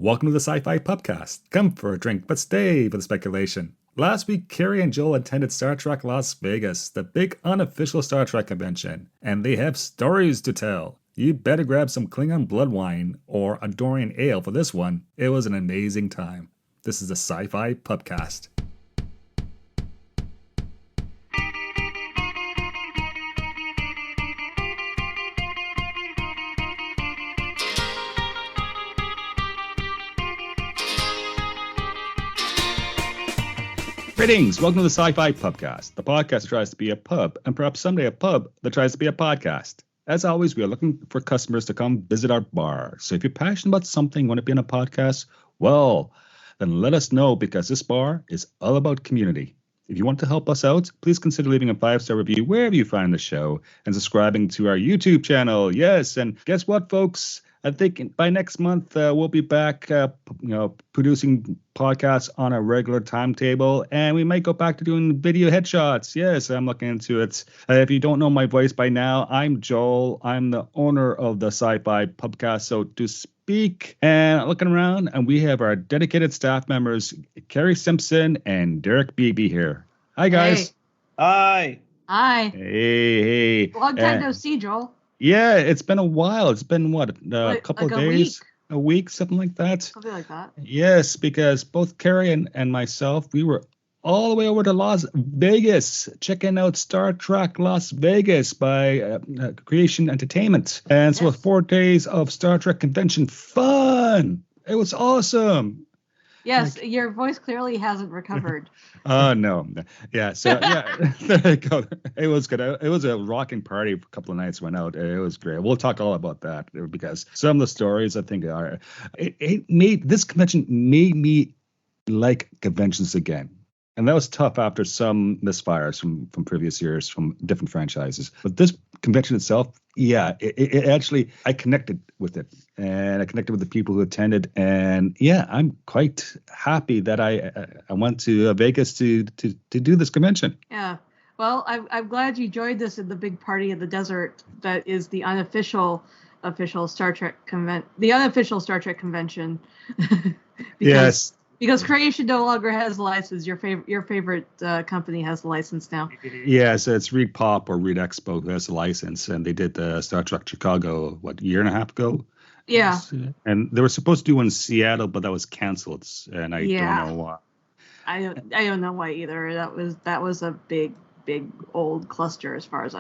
Welcome to the SciFi Pubcast. Come for a drink, but stay for the speculation. Last week, Keri and Joel attended Star Trek Las Vegas, the big unofficial Star Trek convention, and they have stories to tell. You better grab some Klingon blood wine or Andorian ale for this one. It was an amazing time. This is the SciFi Pubcast. Greetings! Welcome to the SciFi Pubcast, the podcast that tries to be a pub, and perhaps someday a pub that tries to be a podcast. As always, we are looking for customers to come visit our bar. So if you're passionate about something, want to be on a podcast, well, then let us know, because this bar is all about community. If you want to help us out, please consider leaving a 5-star review wherever you find the show and subscribing to our YouTube channel. Yes, and guess what, folks? I think by next month, we'll be back, producing podcasts on a regular timetable, and we might go back to doing video headshots. Yes, I'm looking into it. If you don't know my voice by now, I'm Joel. I'm the owner of the SciFi Pubcast, so to speak. And looking around, and we have our dedicated staff members, Kerry Simpson and Derek Beebe here. Hi, guys. Hey. Hi. Hey. Long time no see, Joel. Yeah, it's been a while. It's been, a couple of days? A week, something like that. Something like that. Yes, because both Keri and myself, we were all the way over to Las Vegas, checking out Star Trek Las Vegas by Creation Entertainment. And so 4 days of Star Trek convention fun. It was awesome. Yes, your voice clearly hasn't recovered. Oh, no. Yeah, so, yeah, there you go. It was good. It was a rocking party. A couple of nights went out. It was great. We'll talk all about that, because some of the stories, I think, are... This convention made me like conventions again. And that was tough after some misfires from previous years, from different franchises. But this convention itself, yeah, it actually, I connected with it. And I connected with the people who attended. And yeah, I'm quite happy that I went to Vegas to do this convention. Yeah. Well, I'm glad you joined us in the big party in the desert that is the unofficial Star Trek the unofficial Star Trek convention. Yes. Because Creation no longer has the license. Your favorite company has the license now. Yeah, so it's Reed Pop or Reed Expo who has the license, and they did Star Trek Chicago, a year and a half ago? Yeah. And they were supposed to do one in Seattle, but that was canceled, and I don't know why. I don't know why either. That was a big old cluster as far as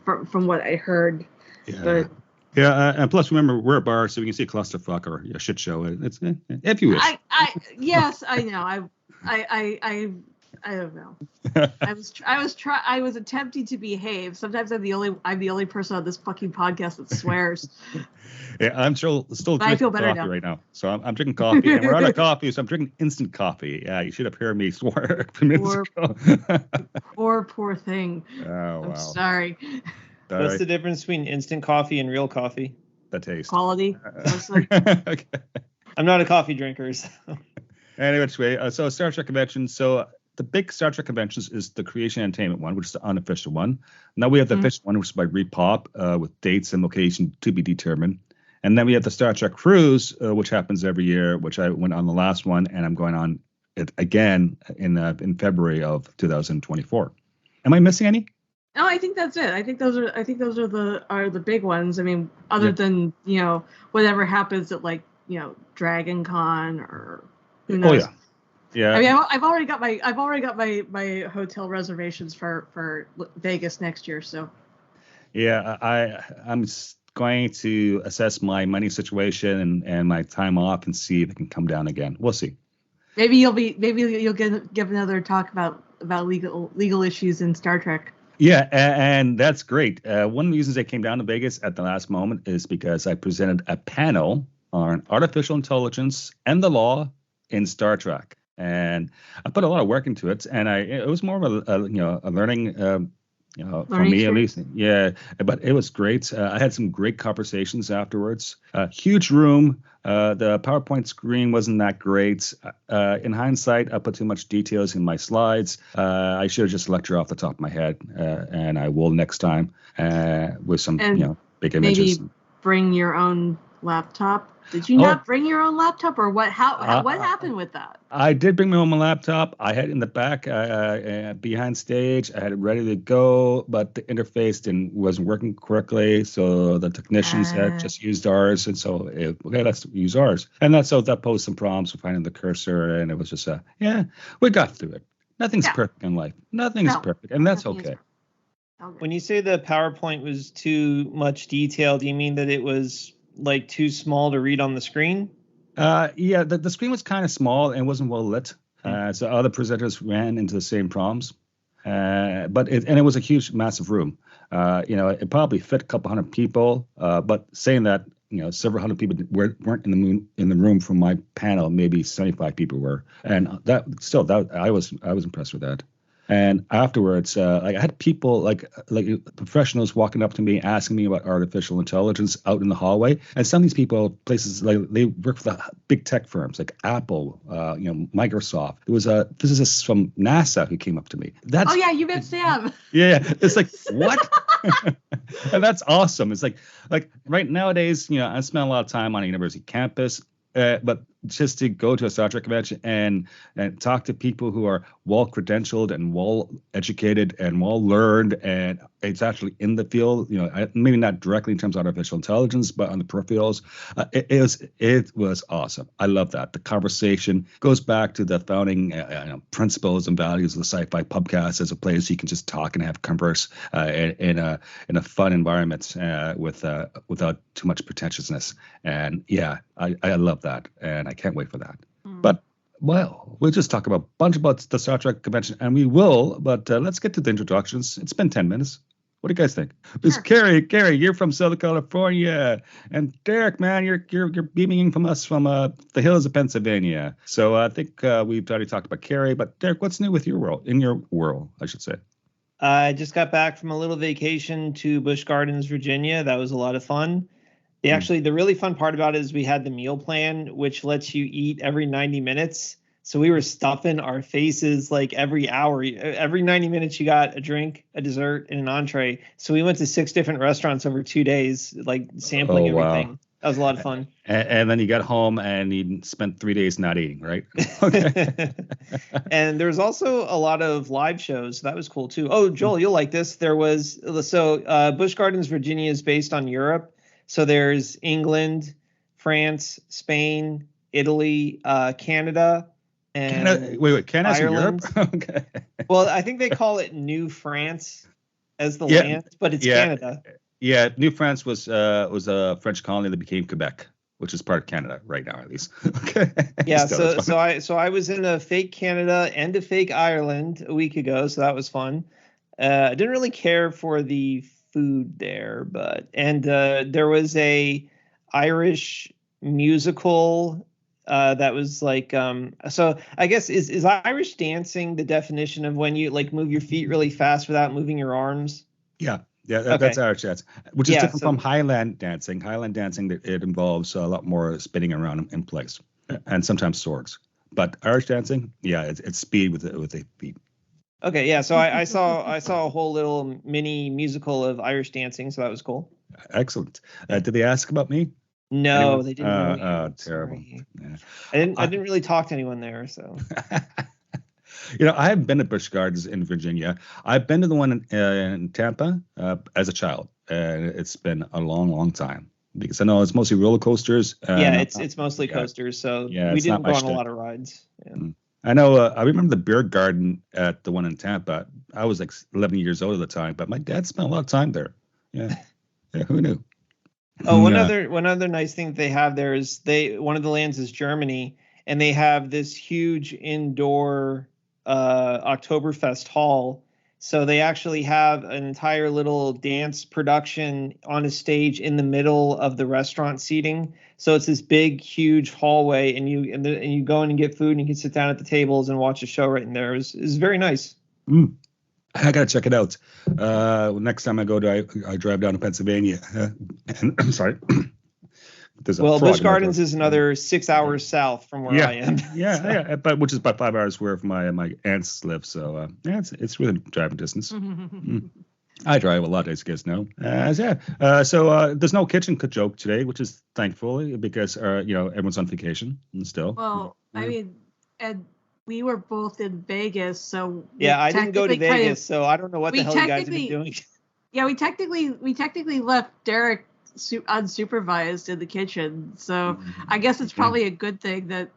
from what I heard. Yeah. But, yeah, and plus, remember, we're a bar, so we can see a clusterfuck or a shit show. It's if you wish. Yes, I know. I don't know. I was attempting to behave. Sometimes I'm the only person on this fucking podcast that swears. Yeah, I'm still drinking coffee now. Right now. So I'm drinking coffee, and we're out of coffee, so I'm drinking instant coffee. Yeah, you should have heard me swear a few minutes ago. Poor thing. Oh, wow. I'm sorry. What's the difference between instant coffee and real coffee? The taste. Quality. Okay. I'm not a coffee drinker. So. Anyway, so Star Trek convention. So the big Star Trek conventions is the Creation Entertainment one, which is the unofficial one. Now we have the official one, which is by Reed Pop, with dates and location to be determined. And then we have the Star Trek Cruise, which happens every year, which I went on the last one, and I'm going on it again in February of 2024. Am I missing any? No, I think that's it. I think those are the big ones. I mean, other than whatever happens at Dragon Con or who knows. Oh yeah. I mean, I've already got my hotel reservations for Vegas next year. So. Yeah, I'm going to assess my money situation and my time off and see if it can come down again. We'll see. Maybe you'll give another talk about legal issues in Star Trek. Yeah, and that's great. One of the reasons I came down to Vegas at the last moment is because I presented a panel on artificial intelligence and the law in Star Trek, and I put a lot of work into it. And it was more of a learning, for me at least. Yeah, but it was great. I had some great conversations afterwards. Huge room. The PowerPoint screen wasn't that great. In hindsight, I put too much details in my slides. I should have just lectured off the top of my head, and I will next time with some, big images. Maybe bring your own laptop. Did you not bring your own laptop, or what? What happened with that? I did bring my own laptop. I had it in the back behind stage. I had it ready to go, but the interface wasn't working correctly. So the technicians had just used ours, and so okay, let's use ours. And that posed some problems with finding the cursor, and it was just we got through it. Nothing's perfect in life. Nothing is perfect, and that's okay. When you say the PowerPoint was too much detail, do you mean that it was like too small to read on the screen? Yeah, the screen was kind of small and wasn't well lit. So other presenters ran into the same problems. But it was a huge, massive room. It probably fit a couple hundred people. But saying that, several hundred people weren't in the room from my panel. Maybe 75 people were, and I was impressed with that. And afterwards, I had people like professionals walking up to me asking me about artificial intelligence out in the hallway. And some of these people, places like they work for the big tech firms like Apple, Microsoft. There was a physicist from NASA who came up to me. You met Sam. Yeah, it's like what? And that's awesome. It's like right nowadays, I spend a lot of time on a university campus. But just to go to a Star Trek convention and talk to people who are well credentialed and well educated and well learned, and it's actually in the field, maybe not directly in terms of artificial intelligence, but on the peripherals, it was awesome. I love that. The conversation goes back to the founding principles and values of the SciFi Pubcast as a place you can just talk and have converse in a fun environment without too much pretentiousness. And I love that, and I can't wait for that. But we'll just talk a bunch about the Star Trek convention, and we will. But let's get to the introductions. It's been 10 minutes. What do you guys think? Because Keri, you're from Southern California, and Derek, man, you're beaming in from us from the hills of Pennsylvania. So I think we've already talked about Keri, but Derek, what's new with your world? In your world, I should say. I just got back from a little vacation to Busch Gardens, Virginia. That was a lot of fun. The really fun part about it is we had the meal plan, which lets you eat every 90 minutes. So we were stuffing our faces like every hour. Every 90 minutes, you got a drink, a dessert, and an entree. So we went to 6 different restaurants over 2 days, like sampling everything. Wow. That was a lot of fun. And then you got home and you spent 3 days not eating, right? Okay. And there was also a lot of live shows. So that was cool, too. Oh, Joel, you'll like this. Busch Gardens, Virginia is based on Europe. So there's England, France, Spain, Italy, Canada, and Canada's Ireland. In Europe? Okay. Well, I think they call it New France as the land, but it's Canada. Yeah, New France was a French colony that became Quebec, which is part of Canada right now, at least. Okay. Yeah. So I was in a fake Canada and a fake Ireland a week ago, so that was fun. I didn't really care for the food there, but there was a Irish musical that was like so I guess is Irish dancing the definition of when you like move your feet really fast without moving your arms? That's Irish dance, which is different from Highland dancing. Highland dancing, it involves a lot more spinning around in place and sometimes swords. But Irish dancing, it's speed with the feet. Okay, yeah. So I saw a whole little mini musical of Irish dancing, so that was cool. Excellent. Did they ask about me? No, anyone? They didn't. Really. Terrible. Yeah. I didn't really talk to anyone there. So. I haven't been to Busch Gardens in Virginia. I've been to the one in Tampa as a child, and it's been a long, long time because I know it's mostly roller coasters. It's mostly coasters. So we didn't go on a lot of rides. Yeah. Mm-hmm. I know. I remember the beer garden at the one in Tampa. I was like 11 years old at the time, but my dad spent a lot of time there. Yeah, who knew? Oh, one other nice thing that they have there is one of the lands is Germany, and they have this huge indoor Oktoberfest hall. So they actually have an entire little dance production on a stage in the middle of the restaurant seating. So it's this big, huge hallway, and you go in and get food, and you can sit down at the tables and watch a show right in there. It's very nice. I gotta check it out. Next time I go I drive down to Pennsylvania. I'm sorry. Busch Gardens is another 6 hours south from where I am. But which is about 5 hours where my aunts live. So it's within driving distance. I drive a lot, as you guys know. So there's no kitchen joke today, which is thankfully because everyone's on vacation and still. Well, I mean, and we were both in Vegas, so yeah, I didn't go to Vegas, so I don't know what the hell you guys have been doing. Yeah, we technically left Derek unsupervised in the kitchen, so I guess it's probably a good thing that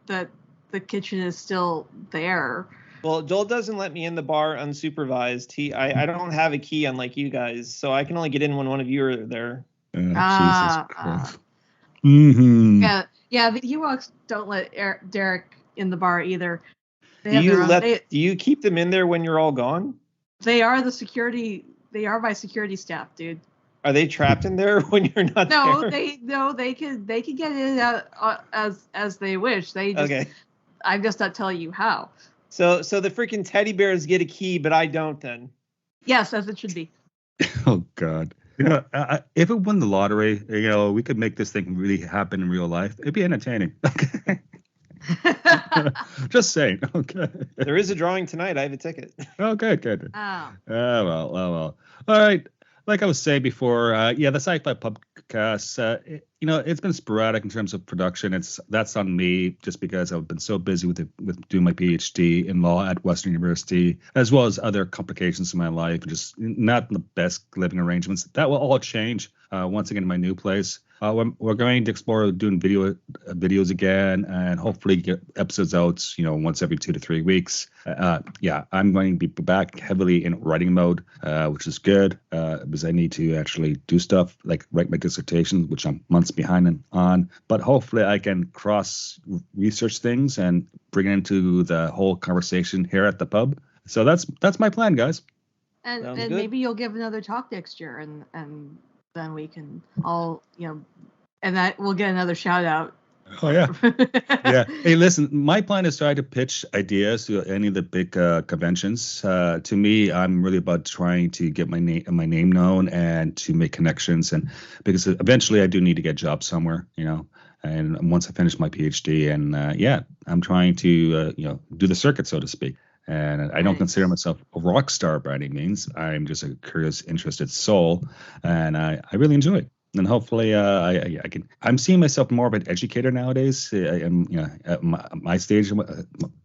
the kitchen is still there. Well, Joel doesn't let me in the bar unsupervised. I don't have a key unlike you guys, so I can only get in when one of you are there. Jesus Christ. Mm-hmm. Yeah. The Ewoks don't let Derek in the bar either. Do you keep them in there when you're all gone? They are the security. They are my security staff, dude. Are they trapped in there when you're not there? They can get in and out as they wish. Okay. I'm just not telling you how. So the freaking teddy bears get a key, but I don't then. Yes, as it should be. Oh God. If it won the lottery, we could make this thing really happen in real life. It'd be entertaining. Just saying. Okay. There is a drawing tonight. I have a ticket. Oh, good. Oh. Well. All right. Like I was saying before, the SciFi Pubcast, it's been sporadic in terms of production. That's on me just because I've been so busy with doing my PhD in law at Western University, as well as other complications in my life, just not the best living arrangements. That will all change once again in my new place. We're going to explore doing videos again and hopefully get episodes out, once every 2 to 3 weeks. I'm going to be back heavily in writing mode, which is good because I need to actually do stuff like write my dissertation, which I'm months behind on. But hopefully I can cross research things and bring it into the whole conversation here at the pub. So that's my plan, guys. And maybe you'll give another talk next year and then we can all, and that we'll get another shout out. Oh, yeah. Yeah. Hey, listen, my plan is to try to pitch ideas to any of the big conventions. To me, I'm really about trying to get my name known and to make connections. And because eventually I do need to get a job somewhere, and once I finish my PhD and I'm trying to, do the circuit, so to speak. And I don't consider myself a rock star by any means. I'm just a curious, interested soul, and I really enjoy it. And hopefully, I can. I'm seeing myself more of an educator nowadays. I am, at my stage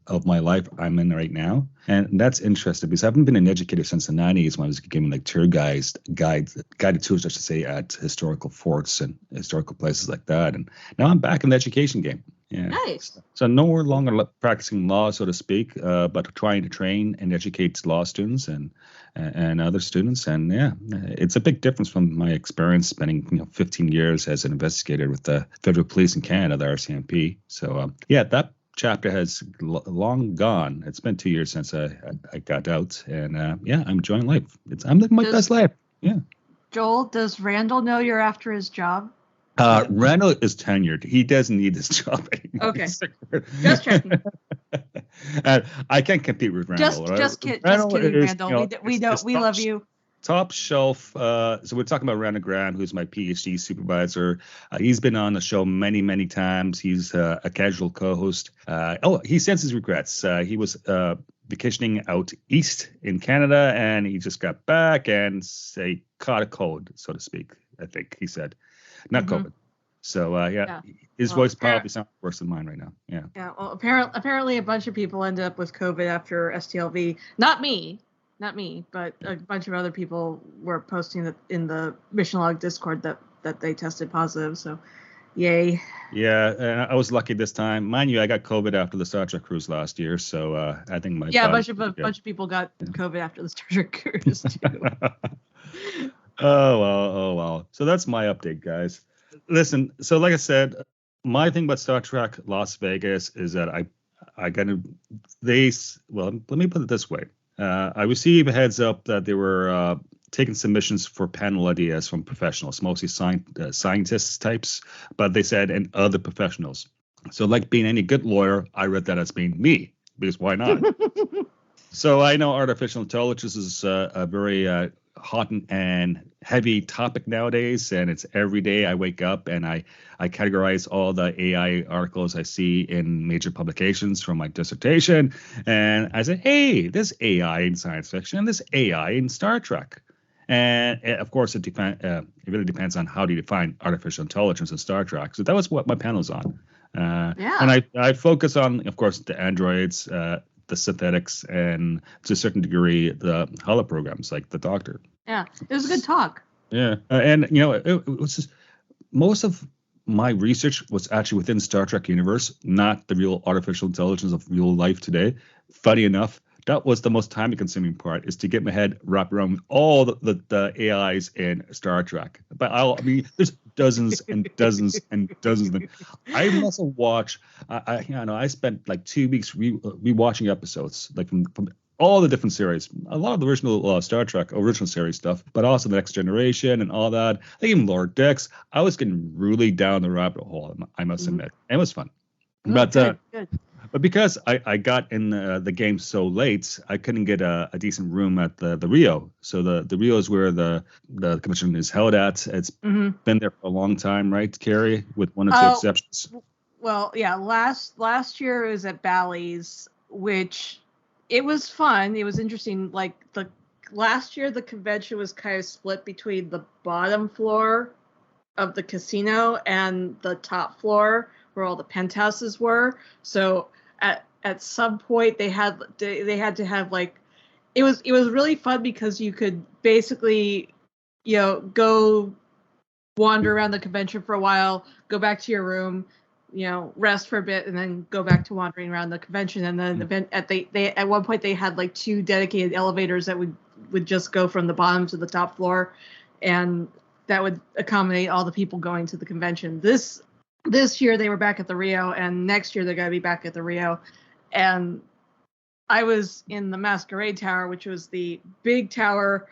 of my life I'm in right now, and that's interesting because I haven't been an educator since the '90s when I was giving like guided tours, I should say, at historical forts and historical places like that. And now I'm back in the education game. Yeah. Nice. So no longer practicing law, so to speak, but trying to train and educate law students and other students. And it's a big difference from my experience spending 15 years as an investigator with the federal police in Canada, the RCMP. So that chapter has long gone. It's been 2 years since I got out, and I'm enjoying life. I'm living my best life. Yeah. Joel, does Randal know you're after his job? Randal is tenured. He doesn't need this job anymore. Okay. Just checking. I can't compete with Randal. Just kidding, Randal. We love you. Top shelf. So we're talking about Randal Graham, who's my PhD supervisor. He's been on the show many, many times. He's a casual co-host. He sends his regrets. He was vacationing out east in Canada, and he just got back and caught a cold, so to speak. I think he said. Not COVID. So his voice probably sounds worse than mine right now. Yeah. Yeah. Well, apparently a bunch of people ended up with COVID after STLV. Not me, but a bunch of other people were posting that in the Mission Log Discord that they tested positive. So, yay. Yeah, and I was lucky this time. Mind you, I got COVID after the Star Trek cruise last year, so I think my a bunch of people got COVID after the Star Trek cruise too. Oh well. So that's my update, guys. Listen, so like I said, my thing about Star Trek Las Vegas is that let me put it this way. I received a heads up that they were taking submissions for panel ideas from professionals, mostly scientists types, but they said and other professionals. So like being any good lawyer, I read that as being me, because why not? So I know artificial intelligence is a very hot and heavy topic nowadays, and it's every day I wake up and I categorize all the AI articles I see in major publications from my dissertation, and I say, hey, there's AI in science fiction, there's AI in Star Trek. And of course, it really depends on how do you define artificial intelligence in Star Trek. So that was what my panel's on. And I focus on, of course, the androids, the synthetics, and to a certain degree, the holoprograms like the Doctor. Yeah, it was a good talk. Yeah, and it was just, most of my research was actually within Star Trek universe, not the real artificial intelligence of real life today. Funny enough, that was the most time-consuming part, is to get my head wrapped around with all the AIs in Star Trek. But I mean, there's dozens and dozens and dozens of them. I must have watched. I spent like 2 weeks rewatching episodes, like from all the different series, a lot of the original Star Trek original series stuff, but also the Next Generation and all that. Like even Lower Decks. I was getting really down the rabbit hole, I must admit. It was fun. Good. But because I got in the game so late, I couldn't get a decent room at the Rio. So the Rio is where the convention is held at. It's been there for a long time, right, Keri, with one or two exceptions. Well, yeah, last year it was at Bally's, which it was fun. It was interesting. Like last year, the convention was kind of split between the bottom floor of the casino and the top floor where all the penthouses were. So at some point they had to have like, it was really fun because you could basically, go wander around the convention for a while, go back to your room, rest for a bit, and then go back to wandering around the convention. And then event at one point they had like 2 dedicated elevators that would just go from the bottom to the top floor, and that would accommodate all the people going to the convention. This year they were back at the Rio, and next year they're going to be back at the Rio. And I was in the Masquerade Tower, which was the big tower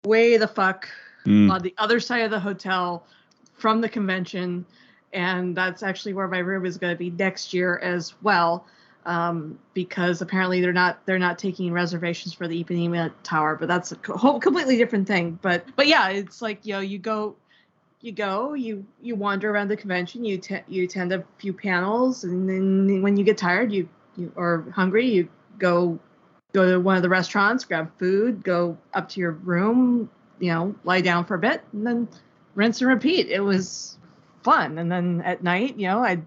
way the fuck on the other side of the hotel from the convention. And that's actually where my room is going to be next year as well, because apparently they're not taking reservations for the Ipanema Tower, but that's a completely different thing. But yeah, it's like, you wander around the convention, you attend a few panels, and then when you get tired, you or hungry, you go to one of the restaurants, grab food, go up to your room, lie down for a bit, and then rinse and repeat. It was fun. And then at night, I'd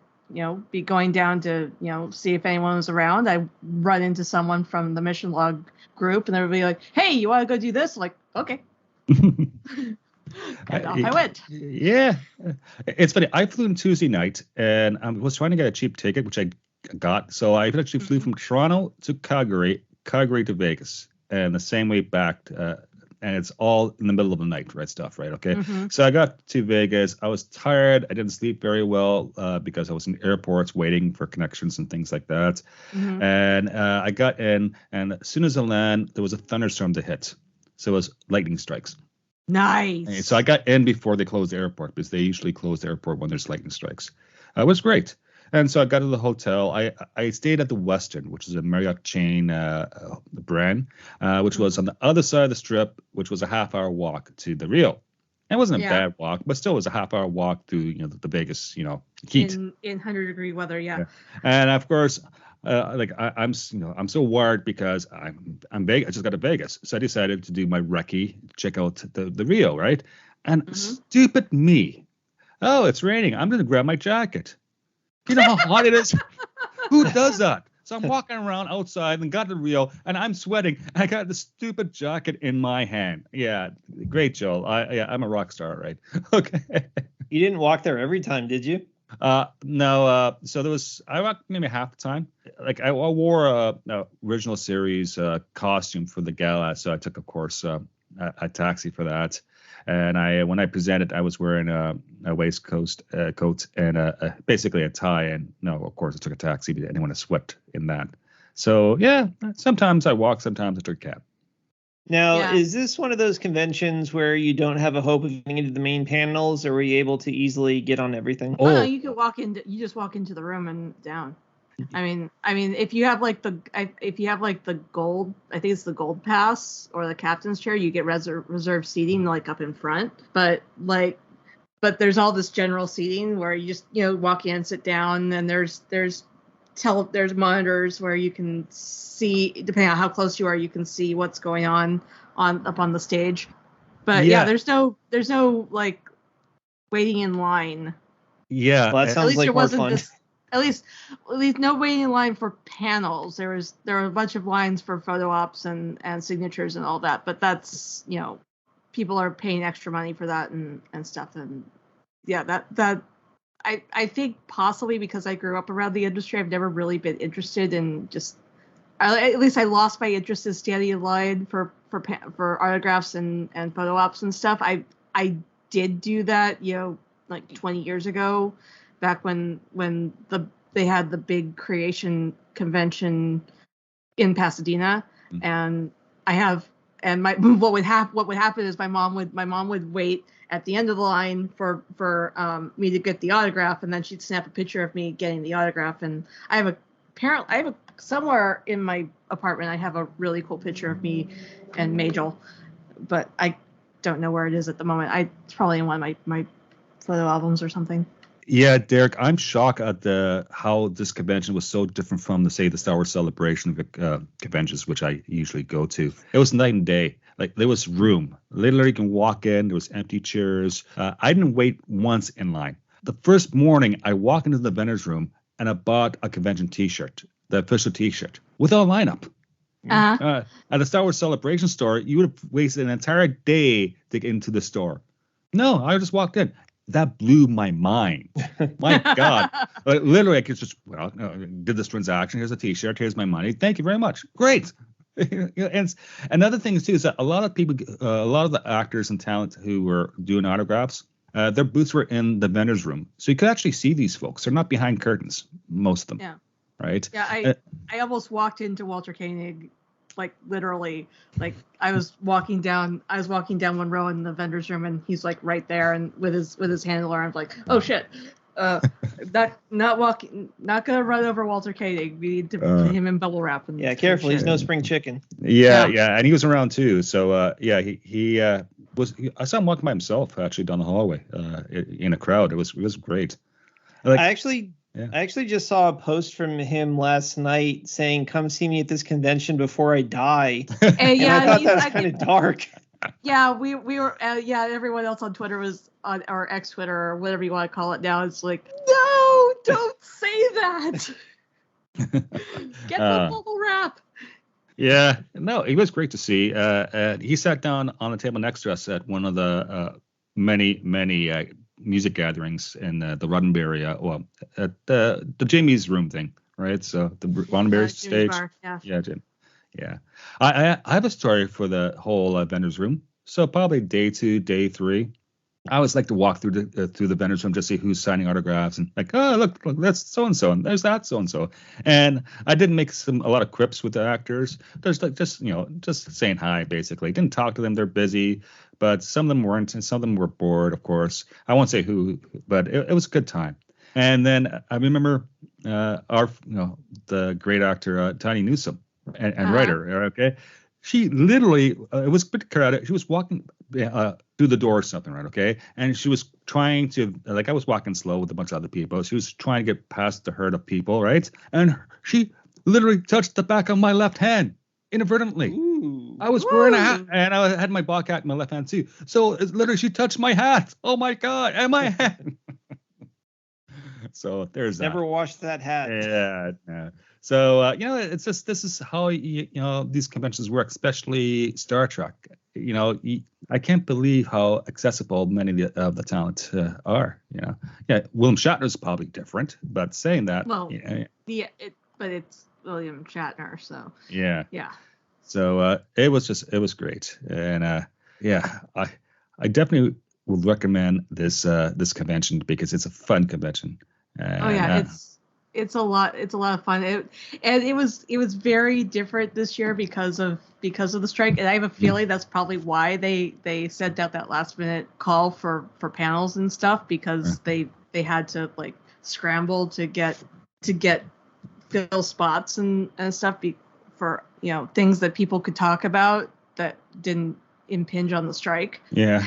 be going down to see if anyone was around. I run into someone from the mission log group, and they would be like, "Hey, you want to go do this?" I'm like, okay. And off I went. Yeah, it's funny. I flew on Tuesday night, and I was trying to get a cheap ticket, which I got. So I actually flew from Toronto to Calgary to Vegas, and the same way back. And it's all in the middle of the night, right stuff, right? Okay. So I got to Vegas. I was tired. I didn't sleep very well because I was in airports waiting for connections and things like that. And I got in, and as soon as I land, there was a thunderstorm to hit. So it was lightning strikes. Nice. And so I got in before they closed the airport, because they usually close the airport when there's lightning strikes. It was great. And so I got to the hotel. I stayed at the Westin, which is a Marriott chain brand, which was on the other side of the strip, which was a half-hour walk to the Rio. It wasn't a bad walk, but still it was a half-hour walk through the Vegas heat in 100-degree weather. Yeah. And of course, I'm so wired because I'm Vegas. I just got to Vegas, so I decided to do my recce, check out the Rio, right? And stupid me, oh, it's raining. I'm gonna grab my jacket. You know how hot it is? Who does that? So I'm walking around outside and got the Rio, and I'm sweating. I got the stupid jacket in my hand. Yeah, great, Joel. I'm a rock star, right? Okay. You didn't walk there every time, did you? No. So I walked maybe half the time. Like I wore a original series costume for the gala, so I took, of course, a taxi for that. And when I presented, I was wearing a waistcoat coat and basically a tie. And no, of course, I took a taxi. I didn't want to sweat in that. So yeah, sometimes I walk, sometimes I took a cab. Now, is this one of those conventions where you don't have a hope of getting into the main panels, or were you able to easily get on everything? Oh, no, you could you just walk into the room and down. I mean, if you have like the gold, I think it's the gold pass or the captain's chair, you get reserved seating like up in front. But there's all this general seating where you just walk in, sit down, and there's monitors where you can see, depending on how close you are, you can see what's going on up on the stage. But yeah, there's no like waiting in line. Yeah, well, that sounds like more fun. At least no waiting in line for panels. There were a bunch of lines for photo ops and signatures and all that. But that's, people are paying extra money for that and stuff. And yeah, that I think possibly because I grew up around the industry, I've never really been interested in at least I lost my interest in standing in line for autographs and photo ops and stuff. I did do that, like 20 years ago, back when they had the big creation convention in Pasadena, and what would happen is my mom would wait at the end of the line for me to get the autograph, and then she'd snap a picture of me getting the autograph. And I have somewhere in my apartment I have a really cool picture of me and Majel, but I don't know where it is at the moment. It's probably in one of my photo albums or something. Yeah, Derek, I'm shocked at how this convention was so different from the Star Wars Celebration conventions, which I usually go to. It was night and day. Like, there was room. Literally, you can walk in. There was empty chairs. I didn't wait once in line. The first morning, I walked into the vendor's room and I bought a convention T-shirt, the official T-shirt, without a lineup. Uh-huh. At the Star Wars Celebration store, you would have wasted an entire day to get into the store. No, I just walked in. That blew my mind. My God. Like, literally, I could just, did this transaction. Here's a T-shirt. Here's my money. Thank you very much. Great. And another thing, too, is that a lot of the actors and talent who were doing autographs, their booths were in the vendor's room. So you could actually see these folks. They're not behind curtains, most of them. Yeah. Right? Yeah, I almost walked into Walter Koenig, like literally, like I was walking down one row in the vendor's room, and he's like right there, and with his handler, I'm like, oh shit, not gonna run over Walter Koenig. We need to put him in bubble wrap. And careful, he's no spring chicken. Yeah, and he was around too. So he was. I saw him walking by himself actually down the hallway in a crowd. It was great. I actually just saw a post from him last night saying, "Come see me at this convention before I die." And I thought that was kind of dark. Yeah, we were. Everyone else on Twitter was on our X Twitter or whatever you want to call it now. It's like, no, don't say that. Get the bubble wrap. Yeah, no, it was great to see. He sat down on the table next to us at one of the many music gatherings in the Roddenberry, at the Jamie's room thing, right? So the Roddenberry stage. Bar, yeah. Yeah, Jim. Yeah. I have a story for the whole vendor's room. So probably day 2, day 3, I always like to walk through the vendor's room, just see who's signing autographs, and like, oh, look, that's so and so, and there's that so and so. And I didn't make a lot of quips with the actors, just saying hi, basically. Didn't talk to them; they're busy. But some of them weren't, and some of them were bored, of course. I won't say who, but it was a good time. And then I remember the great actor Tiny Newsome and writer. Okay, she literally it was a bit crowded. She was walking through the door or something, right? Okay, and she was trying to, like, I was walking slow with a bunch of other people. She was trying to get past the herd of people, right? And she literally touched the back of my left hand inadvertently. Ooh. I was wearing a hat, and I had my ball hat in my left hand too. So it's literally, she touched my hat. Oh my God, and my hand. So there's that. Never washed that hat. Yeah. So it's just, this is how these conventions work, especially Star Trek. I can't believe how accessible many of the talent are. William Shatner's probably different, but saying that, well, but it's William Shatner, so yeah. So it was great, and I definitely would recommend this convention because it's a fun convention. It's a lot of fun. It was very different this year because of the strike, and I have a feeling that's probably why they sent out that last minute call for panels and stuff, because they had to like scramble to get fill spots and stuff for things that people could talk about that didn't impinge on the strike. Yeah.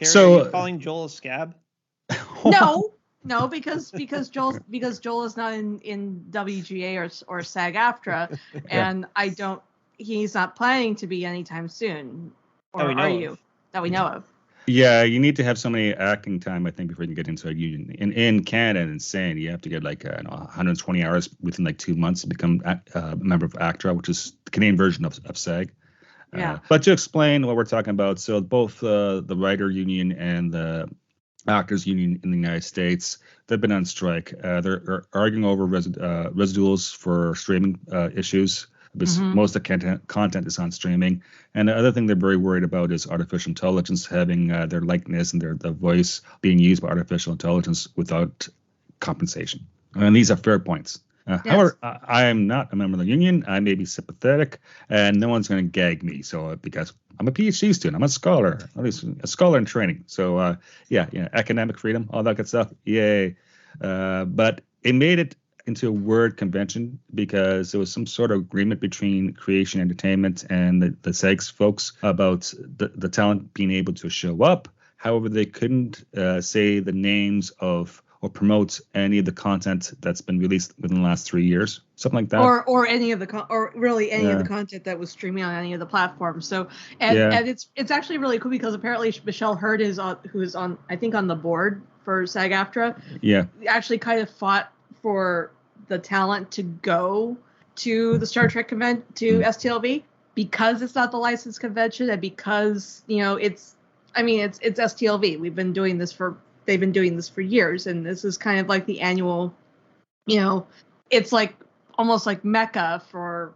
Keri, are you calling Joel a scab? No, because Joel is not in WGA or SAG-AFTRA, and he's not planning to be anytime soon. Or are you? that we know of. Yeah, you need to have so many acting time, I think, before you can get into a union. In Canada, insane. You have to get like 120 hours within like 2 months to become a member of ACTRA, which is the Canadian version of SAG. Yeah. But to explain what we're talking about, so both the writer union and the actors union in the United States, they've been on strike. They're arguing over residuals for streaming issues, because most of the content is on streaming. And the other thing they're very worried about is artificial intelligence having their likeness and their voice being used by artificial intelligence without compensation. And these are fair points. Yes. However, I am not a member of the union. I may be sympathetic, and no one's going to gag me. So because I'm a PhD student, I'm a scholar, at least a scholar in training. So academic freedom, all that good stuff. Yay. But it made it into a word convention because there was some sort of agreement between Creation Entertainment and the SAGs folks about the talent being able to show up. However, they couldn't say the names of or promote any of the content that's been released within the last 3 years, something like that. Or any of the of the content that was streaming on any of the platforms. So and it's actually really cool because apparently Michelle Hurd who is on I think on the board for SAG-AFTRA. Yeah. Actually kind of fought for the talent to go to the Star Trek to STLV because it's not the licensed convention and because it's STLV. They've been doing this for years, and this is kind of like the annual, it's like almost like Mecca for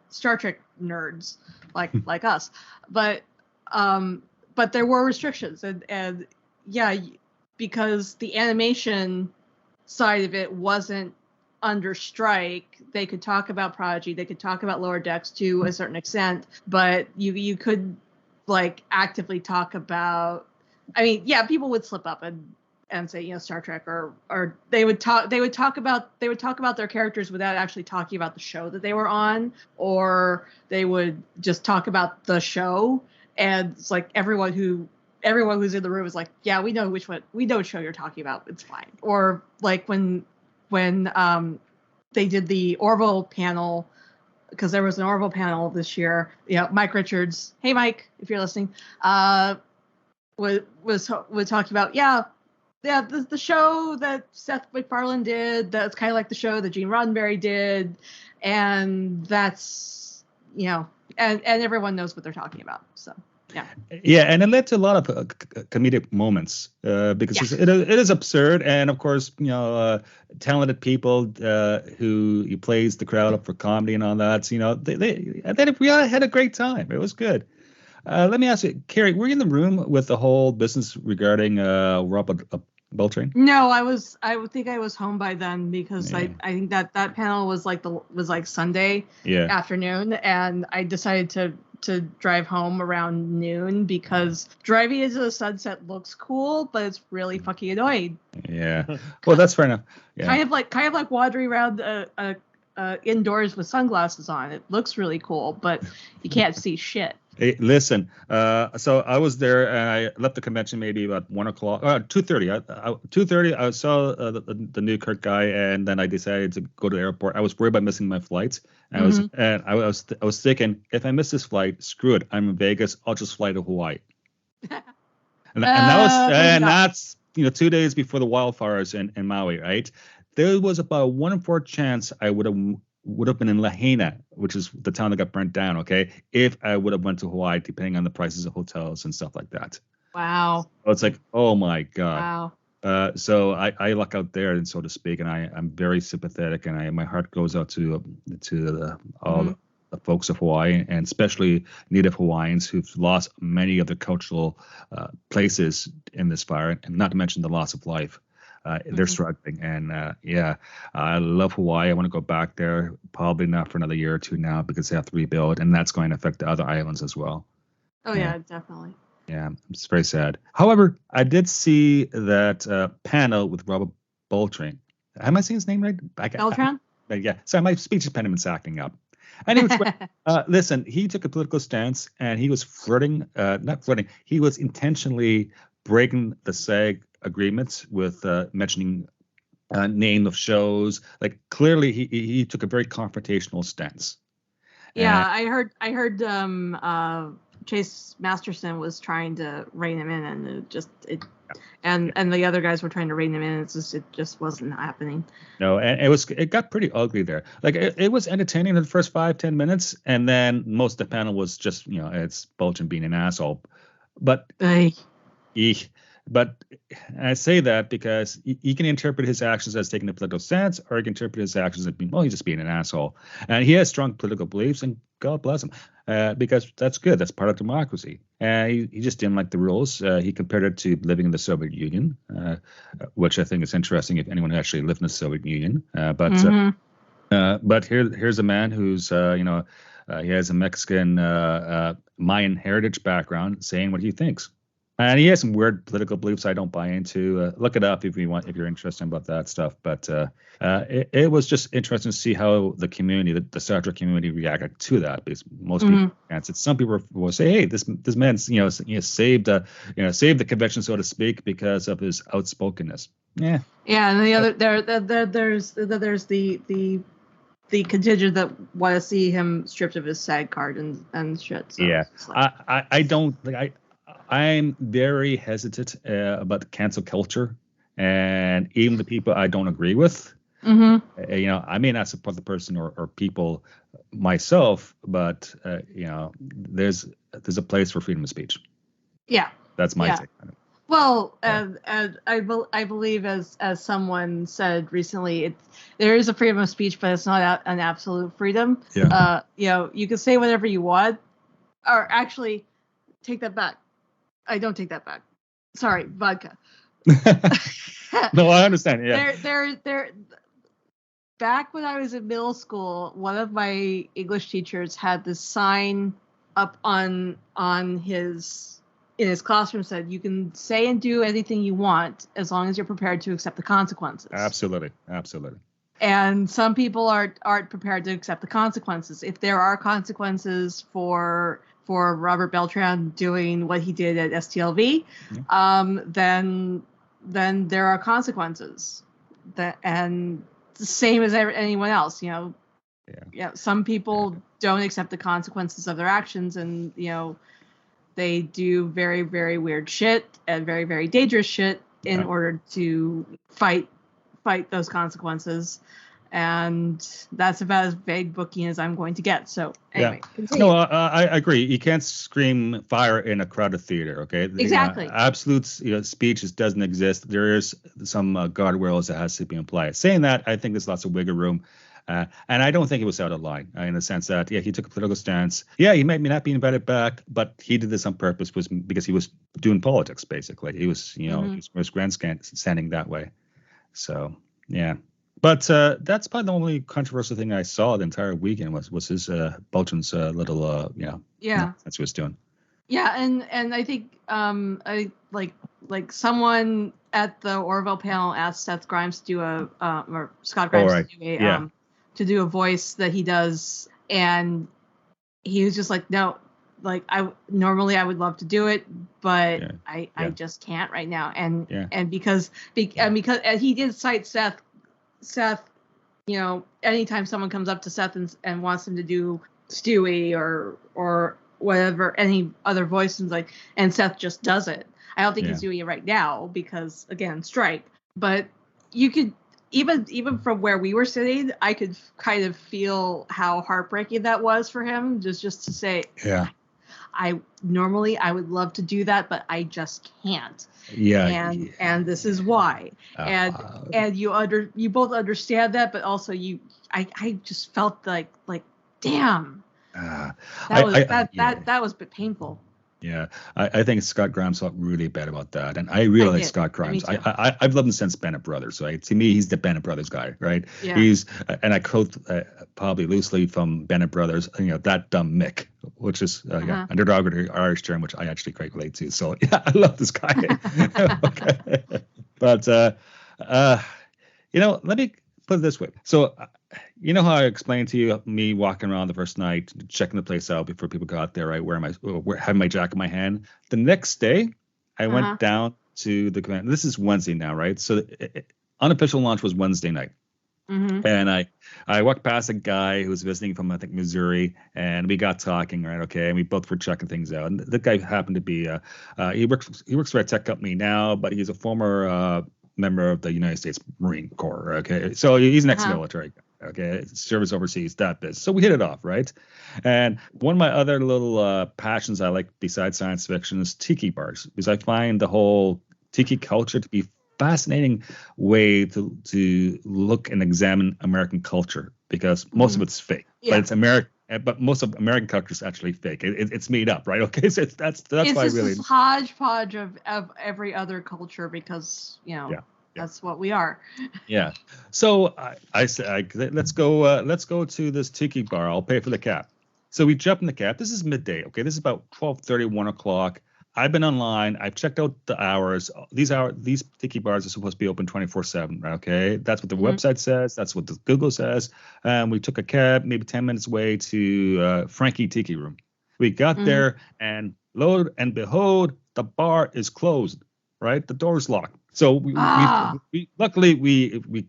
Star Trek nerds like us. But there were restrictions and because the animation side of it wasn't under strike, they could talk about Prodigy, they could talk about Lower Decks to a certain extent, but you could like actively talk about. I mean, yeah, people would slip up and say, Star Trek, or they would talk about their characters without actually talking about the show that they were on, or they would just talk about the show, and it's like everyone who's in the room is like, yeah, we know which show you're talking about, it's fine. Or like when they did the Orville panel, because there was an Orville panel this year, Mike Richards, hey Mike, if you're listening, was talking about the show that Seth MacFarlane did, that's kind of like the show that Gene Roddenberry did, and that's and everyone knows what they're talking about. So and it led to a lot of comedic moments because it is absurd, and of course talented people who plays the crowd up for comedy and all that. We all had a great time. It was good. Let me ask you, Keri, were you in the room with the whole business regarding Robert Beltran? No, I would think I was home by then because I think that panel was like Sunday afternoon, and I decided to drive home around noon because driving into the sunset looks cool, but it's really fucking annoying. Yeah. Well, that's fair enough. Yeah. Kind of like wandering around indoors with sunglasses on. It looks really cool, but you can't see shit. Hey, listen, so I was there and I left the convention maybe about 1 o'clock, 2:30. 2:30, I saw the new Kirk guy, and then I decided to go to the airport. I was worried about missing my flight. And I was thinking, if I miss this flight, screw it. I'm in Vegas. I'll just fly to Hawaii. That's 2 days before the wildfires in Maui, right? There was about a 1 in 4 chance I would have been in Lahaina, which is the town that got burnt down, okay, if I would have went to Hawaii, depending on the prices of hotels and stuff like that. Wow. So it's like, oh my God. Wow. So I luck out there, and so to speak, and I'm very sympathetic, and my heart goes out to all the folks of Hawaii, and especially Native Hawaiians who've lost many of their cultural places in this fire, and not to mention the loss of life. They're struggling, and I love Hawaii. I want to go back there, probably not for another year or two now because they have to rebuild, and that's going to affect the other islands as well. Oh yeah, definitely. Yeah, it's very sad. However, I did see that panel with Robert Beltran. Am I saying his name right? Beltran? Yeah. Sorry, my speech impediment acting up. Anyways, listen, he took a political stance, and he was not flirting. He was intentionally breaking the SAG agreements with mentioning name of shows. Like clearly he took a very confrontational stance. Yeah, I heard Chase Masterson was trying to rein him in, and the other guys were trying to rein him in. It just wasn't happening. No, and it got pretty ugly there. Like it was entertaining in the first 5-10 minutes, and then most of the panel was just it's Bolton being an asshole. But but I say that because he can interpret his actions as taking a political stance, or he can interpret his actions as being, he's just being an asshole. And he has strong political beliefs, and God bless him, because that's good. That's part of democracy. He just didn't like the rules. He compared it to living in the Soviet Union, which I think is interesting if anyone actually lived in the Soviet Union. But here's a man who's, he has a Mexican Mayan heritage background saying what he thinks. And he has some weird political beliefs I don't buy into. Look it up if you're interested about that stuff. But it was just interesting to see how the community, the Star Trek community, reacted to that. Because most people answered. Some people will say, "Hey, this man's saved the convention, so to speak, because of his outspokenness." Yeah. Yeah, and the other there's the contingent that want to see him stripped of his SAG card and shit. So yeah, I don't like I'm very hesitant about cancel culture, and even the people I don't agree with. I may not support the person or people myself, but there's a place for freedom of speech. Yeah, that's my take on it. Well, I believe as someone said recently, there is a freedom of speech, but it's not an absolute freedom. Yeah. You can say whatever you want, or actually, take that back. I don't take that back. Sorry, vodka. No, I understand. Yeah. There. Back when I was in middle school, one of my English teachers had this sign up in his classroom said, "You can say and do anything you want as long as you're prepared to accept the consequences." Absolutely. And some people aren't prepared to accept the consequences. If there are consequences for Robert Beltran doing what he did at STLV, then there are consequences. And the same as anyone else, some people don't accept the consequences of their actions, and they do very, very weird shit and very, very dangerous shit in order to fight those consequences. And that's about as vague booking as I'm going to get. So anyway, continue. No, I agree. You can't scream fire in a crowded theater. Okay, exactly. Absolute speech just doesn't exist. There is some guardrails that has to be applied. Saying that, I think there's lots of wiggle room. And I don't think it was out of line in the sense that, he took a political stance. Yeah, he might not be invited back, but he did this on purpose because he was doing politics, basically. He was, he was grandstanding that way. So, yeah. But that's probably the only controversial thing I saw the entire weekend was his Beltran's little, that's what he was doing. Yeah, and I think I like someone at the Orville panel asked Seth Grimes to do or Scott Grimes to do a voice that he does, and he was just like, no, like I would love to do it, but I just can't right now, and because he did cite Seth, anytime someone comes up to Seth and wants him to do Stewie or whatever, any other voice, and Seth just does it. I don't think he's doing it right now because, again, strike. But you could, even from where we were sitting, I could kind of feel how heartbreaking that was for him. Just to say, I would love to do that, but I just can't. Yeah. And this is why. And you both understand that, but also I just felt like damn. That was a bit painful. Yeah, I think Scott Grimes felt really bad about that, and I really like Scott Grimes. I've loved him since Bennett Brothers. Right, to me, he's the Bennett Brothers guy. Right, he's and I quote probably loosely from Bennett Brothers. That dumb Mick, which is a derogatory Irish term, which I actually quite relate to. So I love this guy. Okay. But let me put it this way. So. You know how I explained to you me walking around the first night, checking the place out before people got there, right? Having my jacket in my hand. The next day, I went down to the command. This is Wednesday now, right? So unofficial launch was Wednesday night. Mm-hmm. And I walked past a guy who was visiting from, I think, Missouri, and we got talking, right? Okay, and we both were checking things out. And the guy happened to be he works for a tech company now, but he's a former member of the United States Marine Corps. Okay, so he's an ex-military guy. Okay, service overseas, that biz. So we hit it off, right? And one of my other little passions I like besides science fiction is tiki bars, because I find the whole tiki culture to be fascinating way to look and examine American culture, because most of it's fake, but it's American. But most of American culture is actually fake. It's made up, right? Okay, so that's why it's I just really this hodgepodge of every other culture, because that's what we are. Yeah. So I said, let's go to this tiki bar. I'll pay for the cab. So we jump in the cab. This is midday. Okay, this is about 12:30, 1 o'clock. I've been online. I've checked out the hours. These tiki bars are supposed to be open 24/7. Okay, that's what the website says. That's what the Google says. We took a cab, maybe 10 minutes away to Frankie Tiki Room. We got there, and lo and behold, the bar is closed. Right, the door's locked. So we luckily the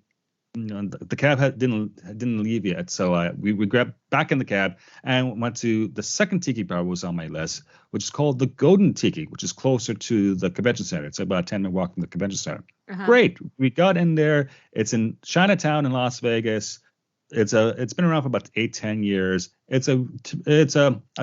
cab didn't leave yet. So we grabbed back in the cab and went to the second tiki bar was on my list, which is called the Golden Tiki, which is closer to the convention center. It's about a 10-minute walk from the convention center. Great. We got in there. It's in Chinatown in Las Vegas. It's been around for about 8-10 years. It's a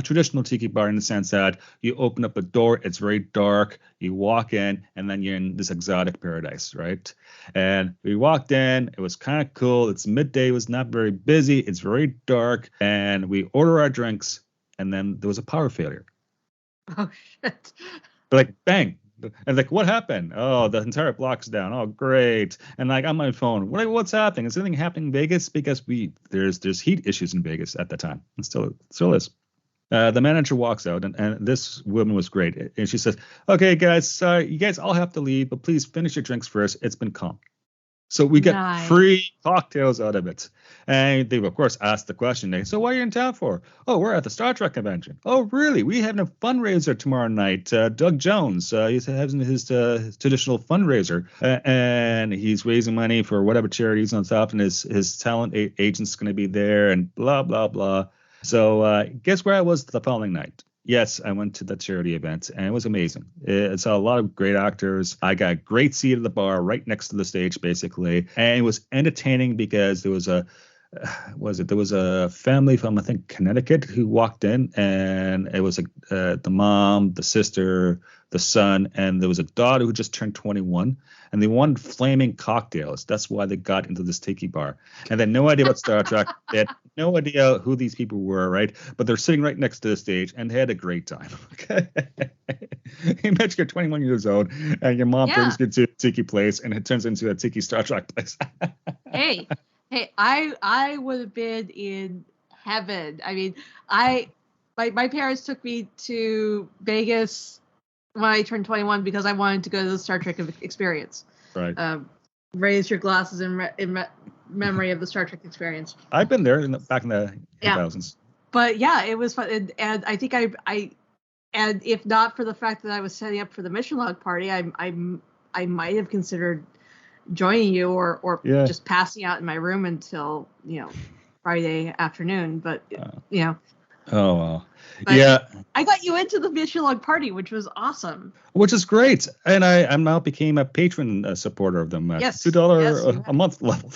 traditional tiki bar in the sense that you open up a door, it's very dark, you walk in, and then you're in this exotic paradise, right? And we walked in, it was kind of cool. It's midday, it was not very busy, it's very dark, and we order our drinks, and then there was a power failure. Oh shit. Like bang. And like, what happened? Oh, the entire block's down. Oh, great. And like on my phone, what's happening? Is anything happening in Vegas? Because there's heat issues in Vegas at the time. And still is. The manager walks out, and this woman was great. And she says, "Okay, guys, sorry, you guys all have to leave, but please finish your drinks first. It's been calm." So we get free cocktails out of it. And they, of course, asked the question, so what are you in town for? Oh, we're at the Star Trek convention. Oh, really? We're having a fundraiser tomorrow night. Doug Jones, he's having his traditional fundraiser. And he's raising money for whatever charities on top, and his talent agent's going to be there, and blah, blah, blah. So guess where I was the following night? Yes, I went to the charity event, and it was amazing. It saw a lot of great actors. I got a great seat at the bar right next to the stage, basically. And it was entertaining because there was a family from, I think, Connecticut who walked in, and it was the mom, the sister, the son, and there was a daughter who just turned 21, and they wanted flaming cocktails. That's why they got into this tiki bar. And they had no idea about Star Trek. They had no idea who these people were, right? But they're sitting right next to the stage, and they had a great time. Okay. Imagine you're 21 years old, and your mom brings you to a tiki place, and it turns into a tiki Star Trek place. Hey, I would have been in heaven. I mean, my parents took me to Vegas when I turned 21 because I wanted to go to the Star Trek experience. Right. Raise your glasses in memory of the Star Trek experience. I've been there back in the 2000s. But yeah, it was fun, and I think I and if not for the fact that I was setting up for the mission log party, I might have considered joining you or just passing out in my room until Friday afternoon. But Oh, wow. But I got you into the mission log party, which was awesome. Which is great. And I now became a patron supporter of them at $2 a month level.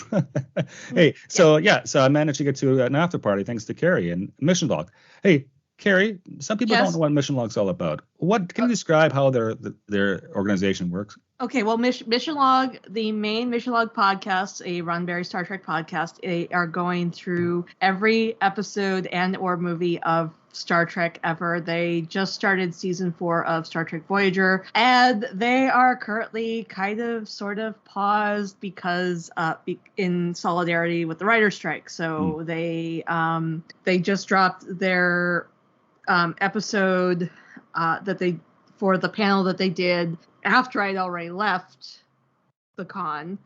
Hey, so I managed to get to an after party thanks to Keri and Mission Log. Hey, Keri, some people don't know what Mission Log's all about. What can you describe how their organization works? Okay, well, Mission Log, the main Mission Log podcast, a Roddenberry Star Trek podcast, they are going through every episode and or movie of Star Trek ever. They just started season 4 of Star Trek Voyager, and they are currently kind of sort of paused because in solidarity with the writer's strike. So they just dropped their episode that they for the panel that they did after I'd already left the con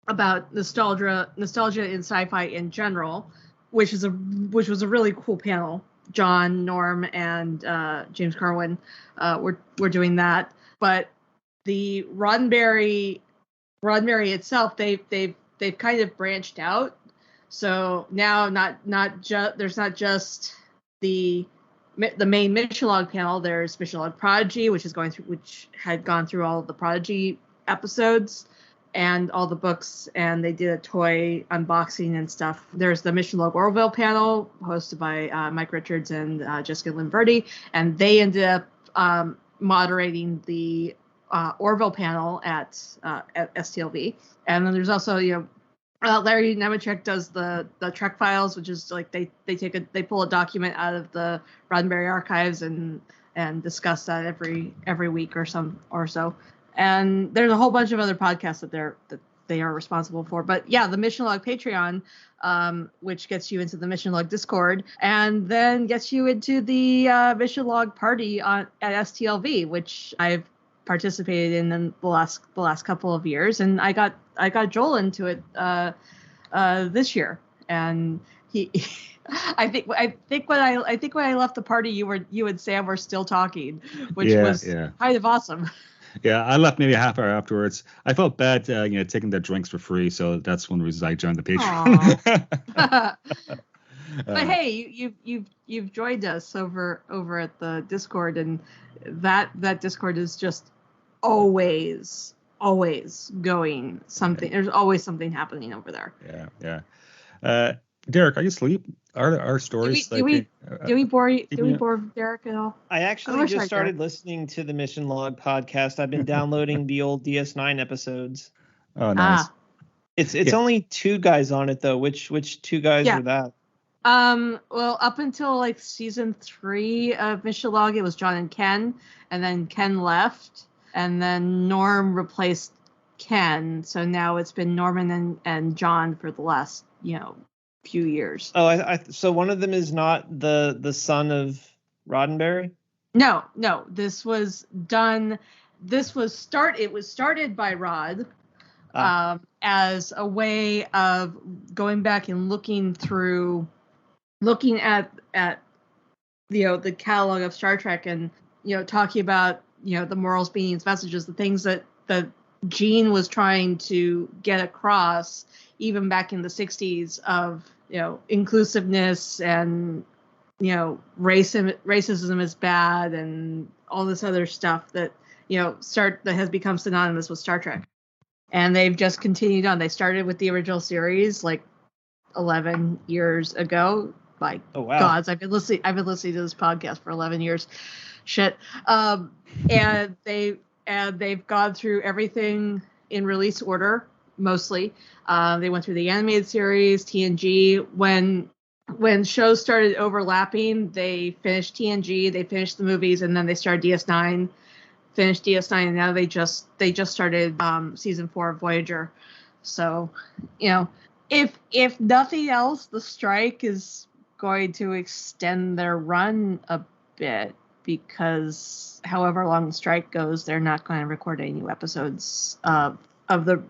about nostalgia in sci-fi in general, which was a really cool panel. John, Norm, and James Carwin were doing that. But the Roddenberry itself, they've kind of branched out. So now there's not just the main mission log panel. There's mission log Prodigy, which had gone through all of the Prodigy episodes and all the books, and they did a toy unboxing and stuff. There's the mission log Orville panel hosted by Mike Richards and Jessica Lynn Verdi, and they ended up moderating the Orville panel at STLV. And then there's also, Larry Nemechek does the Trek Files, which is like they pull a document out of the Roddenberry archives and discuss that every week or so. And there's a whole bunch of other podcasts that they are responsible for. But yeah, the Mission Log Patreon, which gets you into the Mission Log Discord, and then gets you into the Mission Log party at STLV, which I've participated in the last couple of years, and I got Joel into it this year, and he. I think when I left the party, you and Sam were still talking, which was kind of awesome. Yeah, I left maybe a half hour afterwards. I felt bad, taking their drinks for free, so that's one reason I joined the Patreon. But hey, you've joined us over at the Discord, and that Discord is just always going something. There's always something happening over there. Yeah. Derek, are you asleep? Are our stories? Do we bore Derek at all? I actually just started listening to the Mission Log podcast. I've been downloading the old DS9 episodes. Oh, nice. It's only 2 guys on it though. Which 2 guys were that? Well, up until like season 3 of Mission Log, it was John and Ken, and then Ken left, and then Norm replaced Ken. So now it's been Norman and John for the last few years. Oh, so one of them is not the son of Roddenberry? No. This was done. It was started by Rod as a way of going back and looking at the catalog of Star Trek, and talking about the morals, meanings, messages, the things that Gene was trying to get across even back in the 60s of inclusiveness and racism is bad and all this other stuff that that has become synonymous with Star Trek. And they've just continued on. They started with the original series like 11 years ago. Like, oh wow, gods, I've been listening to this podcast for 11 years. Shit. And they've gone through everything in release order, mostly. They went through the animated series, TNG. When shows started overlapping, they finished TNG, they finished the movies, and then they started DS9, finished DS9, and now they just started season 4 of Voyager. So, if nothing else, the strike is going to extend their run a bit, because however long the strike goes, they're not going to record any new episodes of the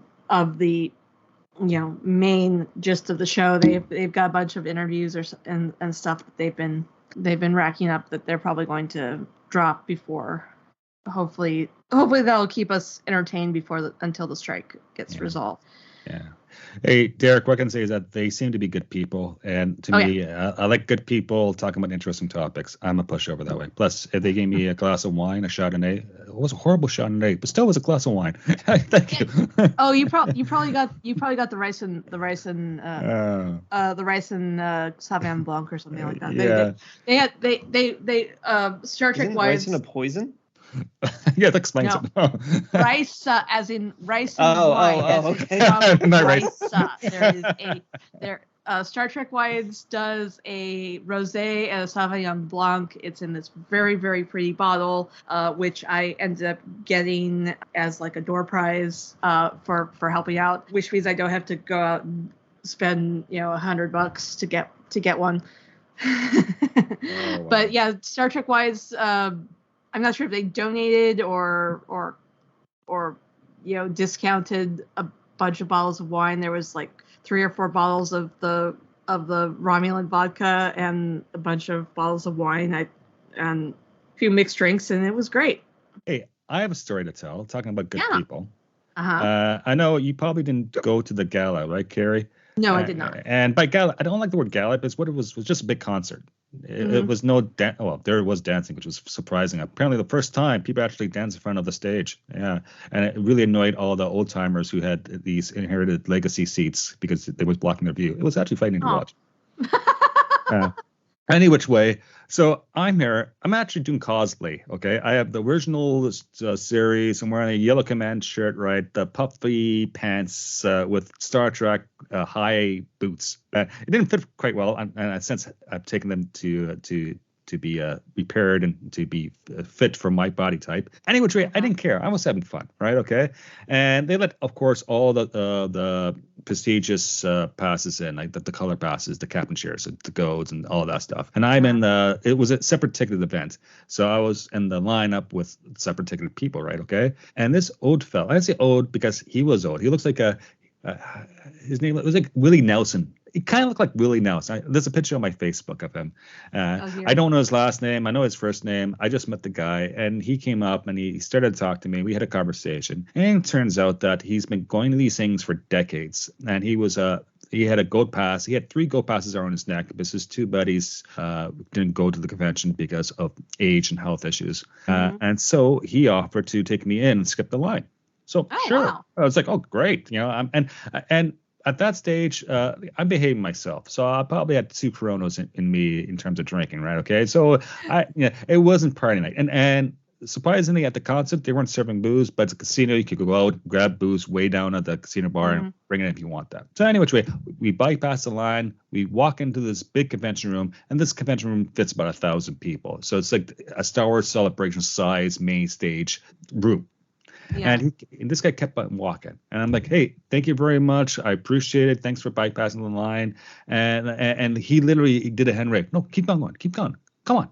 main gist of the show. They've got a bunch of interviews and stuff that they've been racking up that they're probably going to drop before. Hopefully that'll keep us entertained until the strike gets resolved. Yeah. Hey, Derek, what I can say is that they seem to be good people. And to me, I like good people talking about interesting topics. I'm a pushover that way. Plus, if they gave me a glass of wine, a Chardonnay, it was a horrible Chardonnay, but still was a glass of wine. Thank you. Oh, you probably got the rice and Sauvignon Blanc or something like that. Yeah. They Star Trek Isn't wives. rice in a poison? Yeah, that explains it. Rice, as in rice and wine. Okay. Not rice. There Star Trek Wives does a rosé and a Sauvignon Blanc. It's in this very, very pretty bottle, which I ended up getting as like a door prize for helping out, which means I don't have to go out and spend $100 to get one. Wow. But yeah, Star Trek Wives. I'm not sure if they donated or discounted a bunch of bottles of wine. There was like 3 or 4 bottles of the Romulan vodka and a bunch of bottles of wine and a few mixed drinks, and it was great. Hey, I have a story to tell, talking about good people. Uh-huh. I know you probably didn't go to the gala, right, Keri? No, I did not. And by gallop, I don't like the word gallop. It's what it was just a big concert. It was no there was dancing, which was surprising. Apparently, the first time people actually danced in front of the stage. Yeah, and it really annoyed all the old timers who had these inherited legacy seats because they was blocking their view. It was actually frightening to watch. Any which way. So I'm here. I'm actually doing cosplay. Okay, I have the original series. I'm wearing a yellow command shirt, right? The puffy pants with Star Trek high boots. It didn't fit quite well, and since I've taken them to be repaired and to be fit for my body type. Anyway, I didn't care. I was having fun, right? Okay, and they let, of course, all the prestigious passes in, like the color passes, the captain chairs, the golds, and all that stuff. And I'm in it was a separate ticketed event, so I was in the lineup with separate ticketed people, right? Okay, and this old fella, I say old because he was old. He looks like his name was like Willie Nelson. He kind of looked like Willie Nelson. There's a picture on my Facebook of him. I don't know his last name. I know his first name. I just met the guy, and he came up and he started to talk to me. We had a conversation, and it turns out that he's been going to these things for decades. And he had a gold pass. He had 3 gold passes around his neck because his 2 buddies didn't go to the convention because of age and health issues. And so he offered to take me in and skip the line. So sure, wow. I was like, oh, great, and at that stage, I'm behaving myself, so I probably had 2 Coronas in me in terms of drinking, right? Okay, so it wasn't party night, and surprisingly, at the concert they weren't serving booze, but at the casino you could go out, grab booze way down at the casino bar, and bring it if you want that. So anyway, we bypass the line, we walk into this big convention room, and this convention room fits about 1,000 people, so it's like a Star Wars Celebration size main stage room. Yeah. And this guy kept on walking, and I'm like, "Hey, thank you very much. I appreciate it. Thanks for bypassing the line." And he literally did a hand wave. No, keep going, come on.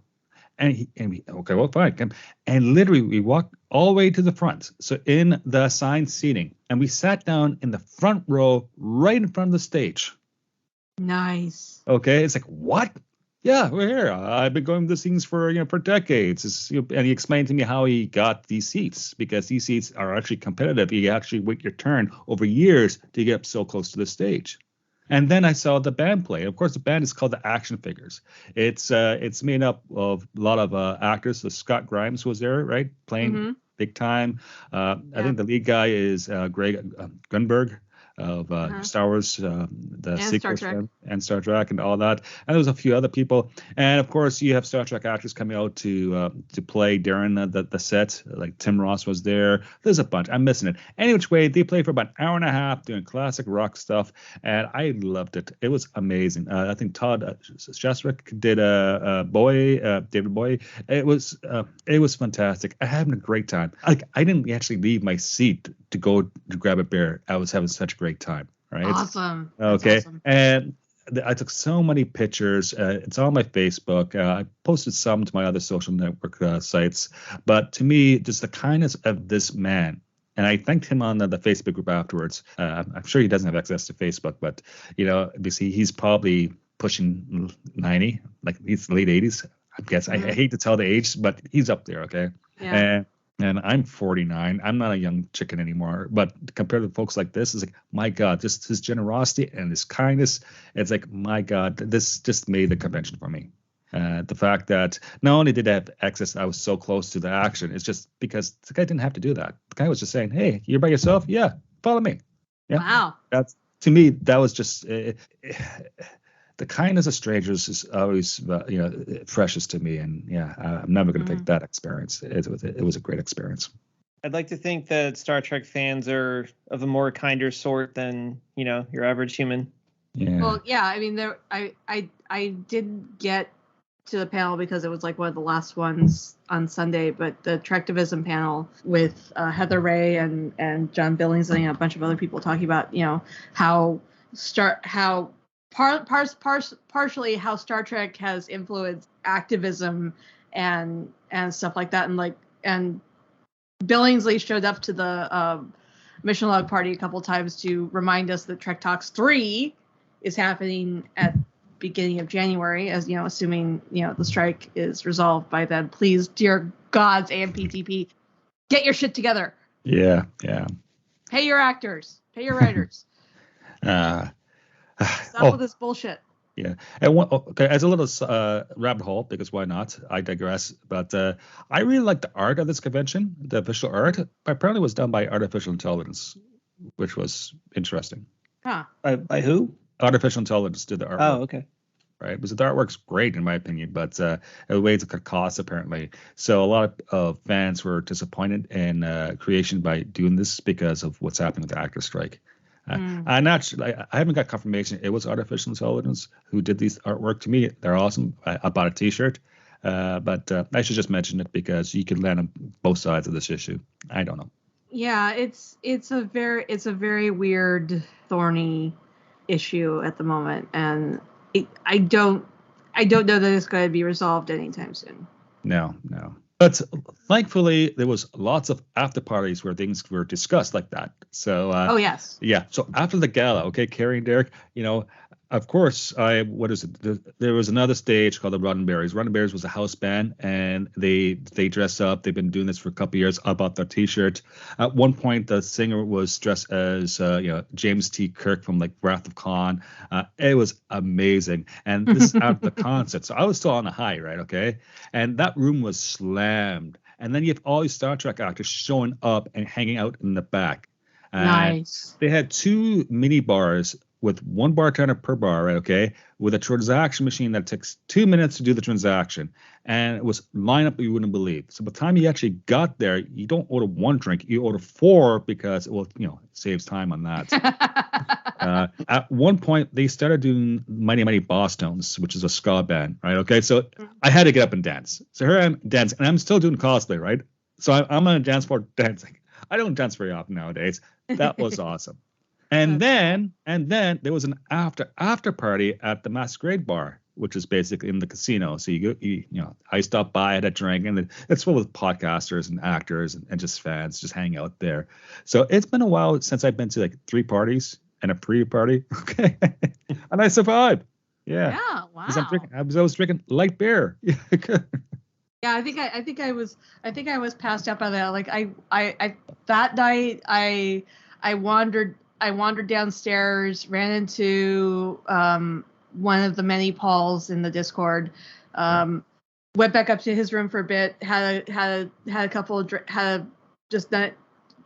And we okay, well, fine. And literally, we walked all the way to the front, so in the assigned seating, and we sat down in the front row, right in front of the stage. Nice. Okay, it's like what? Yeah, we're here. I've been going to these things for decades. And he explained to me how he got these seats, because these seats are actually competitive. You actually wait your turn over years to get up so close to the stage. And then I saw the band play. Of course, the band is called the Action Figures. It's made up of a lot of actors. So Scott Grimes was there, right, playing big time. I think the lead guy is Greg Grunberg of Star Wars, the sequels, and Star Trek, and all that. And there was a few other people, and of course you have Star Trek actors coming out to play during the set. Like Tim Ross was there. There's a bunch. I'm missing it. Any which way, they played for about an hour and a half doing classic rock stuff, and I loved it. It was amazing. I think Todd Shastrik did David Bowie. It was fantastic. I had a great time. Like, I didn't actually leave my seat to go to grab a beer. I was having such a great time. Right. Awesome. Okay. Awesome. And I took so many pictures. It's on my Facebook. I posted some to my other social network sites. But to me, just the kindness of this man. And I thanked him on the Facebook group afterwards. I'm sure he doesn't have access to Facebook, but, because he's probably pushing 90, like he's late 80s. I guess I hate to tell the age, but he's up there. Okay. Yeah. And I'm 49. I'm not a young chicken anymore. But compared to folks like this, it's like, my God, just his generosity and his kindness. It's like, my God, this just made the convention for me. The fact that not only did I have access, I was so close to the action. It's just because the guy didn't have to do that. The guy was just saying, hey, you're by yourself? Yeah, follow me. Yeah. Wow. That's, to me, that was just... the kindness of strangers is always, precious to me, and I'm never going to take that experience. It was a great experience. I'd like to think that Star Trek fans are of a more kinder sort than your average human. Yeah. Well, yeah. I mean, I didn't get to the panel because it was like one of the last ones on Sunday, but the Trektivism panel with Heather Ray and John Billings and a bunch of other people talking about partially how Star Trek has influenced activism and stuff like that, and Billingsley showed up to the Mission Log party a couple times to remind us that Trek Talks 3 is happening at beginning of January, as assuming the strike is resolved by then. Please, dear gods, AMPTP, get your shit together. Yeah. Pay your actors, pay your writers. Stop with this bullshit. Yeah. And okay, as a little rabbit hole, because why not? I digress. But I really like the art of this convention. The official art apparently was done by artificial intelligence, which was interesting. Huh. By who? Artificial intelligence did the artwork. Oh, okay. Right, because the artwork's great in my opinion, but the way to cut costs apparently. So a lot of fans were disappointed in creation by doing this because of what's happening with the actor strike. I'm not sure, I haven't got confirmation it was artificial intelligence who did these artwork. To me, they're awesome. I bought a T-shirt, but I should just mention it because you could land on both sides of this issue. I don't know. Yeah, it's a very weird, thorny issue at the moment, and I don't know that it's going to be resolved anytime soon. No. But thankfully, there was lots of after parties where things were discussed like that. So, oh yes, yeah. So after the gala, okay, Keri and Derek, of course, what is it? There was another stage called the Roddenberries. Roddenberries was a house band, and they dress up. They've been doing this for a couple of years. I bought their T-shirt. At one point, the singer was dressed as James T. Kirk from like Wrath of Khan. It was amazing. And this is after the concert, so I was still on a high, right? Okay, and that room was slammed. And then you have all these Star Trek actors showing up and hanging out in the back. Nice. They had 2 mini bars with 1 bartender per bar, right? Okay, with a transaction machine that takes 2 minutes to do the transaction, and it was lineup you wouldn't believe. So by the time you actually got there, you don't order 1 drink, you order 4 because it saves time on that. At one point, they started doing Mighty Mighty Bosstones, which is a ska band, right? Okay, so I had to get up and dance. So here I am dancing, and I'm still doing cosplay, right? So I'm on a dance floor dancing. I don't dance very often nowadays. That was awesome. And then there was an after party at the Masquerade Bar, which is basically in the casino. So I stopped by, had a drink, and it's full of podcasters and actors and just fans just hang out there. So it's been a while since I've been to like 3 parties and a pre-party. Okay, and I survived. Yeah. Yeah. Wow. I was drinking light beer. Yeah, I think I was passed out by that. Like I that night I wandered downstairs, ran into one of the many Pauls in the Discord, went back up to his room for a bit, had just a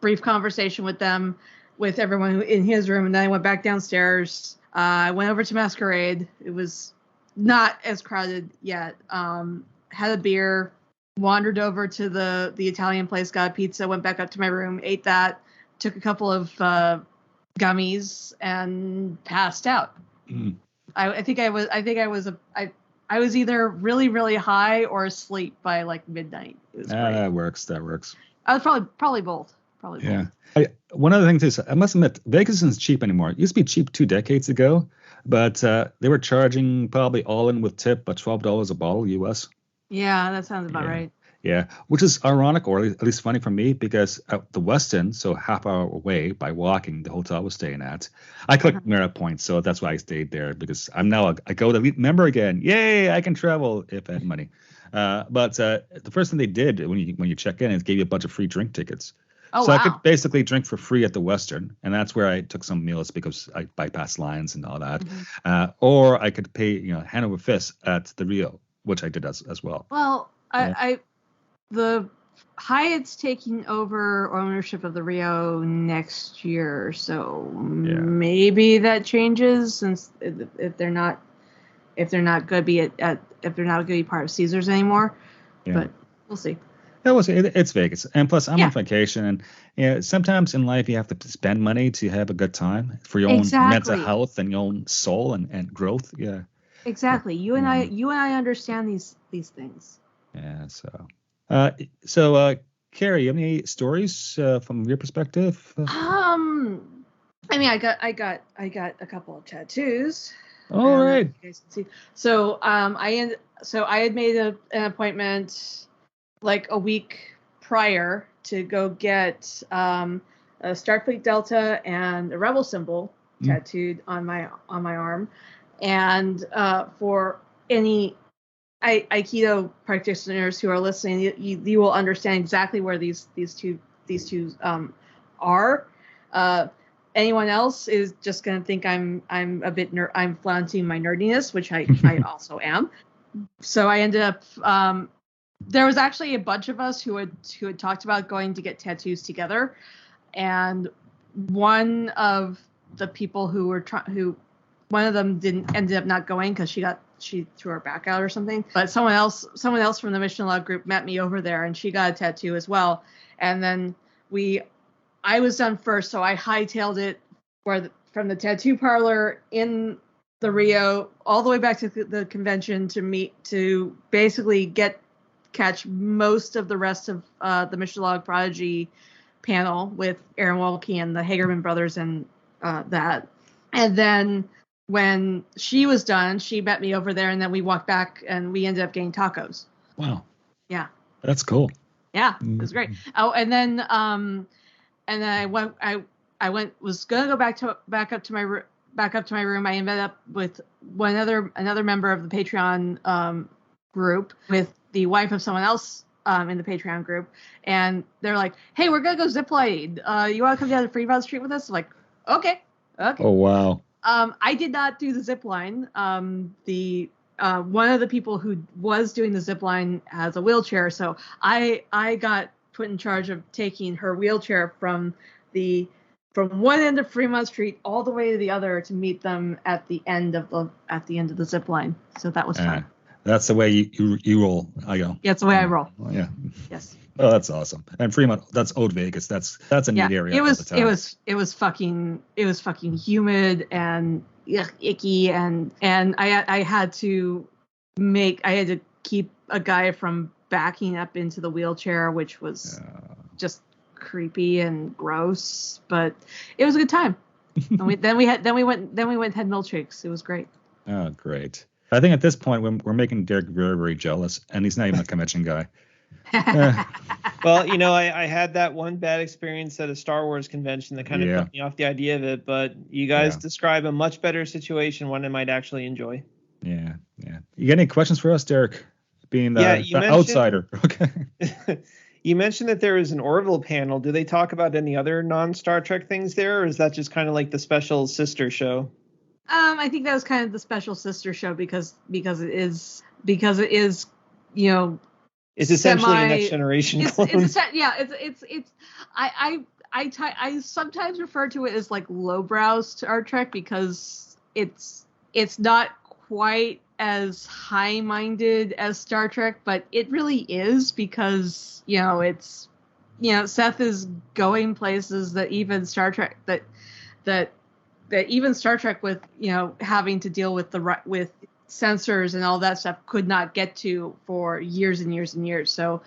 brief conversation with everyone in his room, and then I went back downstairs. I went over to Masquerade. It was not as crowded yet. Had a beer, wandered over to the Italian place, got a pizza, went back up to my room, ate that, took a couple of gummies, and passed out. I think I was either really, really high or asleep by like midnight. It was great. That works. I was probably both. Yeah. One of the things is, I must admit, Vegas isn't cheap anymore. It used to be cheap 2 decades ago, but they were charging probably all in with tip, but $12 a bottle US. Yeah, that sounds about right. Yeah, which is ironic, or at least funny for me, because at the West End, so half hour away by walking, the hotel I was staying at, I collect merit points, so that's why I stayed there, because I'm now I go to elite member again. Yay, I can travel if I had money. But the first thing they did when you check in is gave you a bunch of free drink tickets. Oh, so wow. I could basically drink for free at the Western, and that's where I took some meals because I bypassed lines and all that. Or I could pay hand over fist at the Rio, which I did as well. Well, the Hyatt's taking over ownership of the Rio next year, so maybe that changes, since if they're not going to be part of Caesars anymore. Yeah. But we'll see. It's Vegas, and plus I'm on vacation, and sometimes in life you have to spend money to have a good time for your own mental health and your own soul and growth. Yeah. Exactly. You and I understand these things. Yeah. So, Keri, you have any stories from your perspective? I mean, I got a couple of tattoos. All right. You guys can see. So, I had made an appointment like a week prior to go get a Starfleet Delta and a Rebel symbol tattooed on my arm, and for any Aikido practitioners who are listening, you will understand exactly where these two are. anyone else is just gonna think I'm a bit I'm flaunting my nerdiness, which I also am. So I ended up. There was actually a bunch of us who had talked about going to get tattoos together, and one of the people one of them ended up not going because she threw her back out or something. But someone else from the Mission Log group met me over there, and she got a tattoo as well. And then I was done first, so I hightailed it from the tattoo parlor in the Rio all the way back to the convention to basically catch most of the rest of the Mission Log Prodigy panel with Aaron Wolke and the Hagerman brothers and that. And then when she was done, she met me over there, and then we walked back and we ended up getting tacos. Wow. Yeah. That's cool. Yeah, it was great. Oh, and then I was gonna go back up to my room. I ended up with another member of the Patreon group with the wife of someone else in the Patreon group, and they're like, "Hey, we're gonna go ziplining. You want to come down to Fremont Street with us?" I'm like, okay. Oh wow. I did not do the zip line. The one of the people who was doing the zip line has a wheelchair, so I got put in charge of taking her wheelchair from one end of Fremont Street all the way to the other to meet them at the end of the zip line. So that was fun. That's the way you roll. I go. Yeah, it's the way I roll. Yeah. Yes. Oh, that's awesome. And Fremont, that's old Vegas. That's a neat area. It was fucking humid and icky, and I had to keep a guy from backing up into the wheelchair, which was just creepy and gross, but it was a good time. And we went and had milkshakes. It was great. Oh, great. I think at this point we're making Derek very, very jealous, and he's not even a convention guy. Well, I had that one bad experience at a Star Wars convention that kind of put me off the idea of it, but you guys describe a much better situation, one I might actually enjoy. Yeah. You got any questions for us, Derek? Being the outsider. Okay. You mentioned that there is an Orville panel. Do they talk about any other non-Star Trek things there, or is that just kind of like the special sister show? I think that was kind of the special sister show because it is it's essentially a Next Generation clone. I sometimes refer to it as like lowbrow Star Trek because it's not quite as high-minded as Star Trek, but it really is because Seth is going places that even Star Trek that even Star Trek with having to deal with with sensors and all that stuff could not get to for years and years and years. So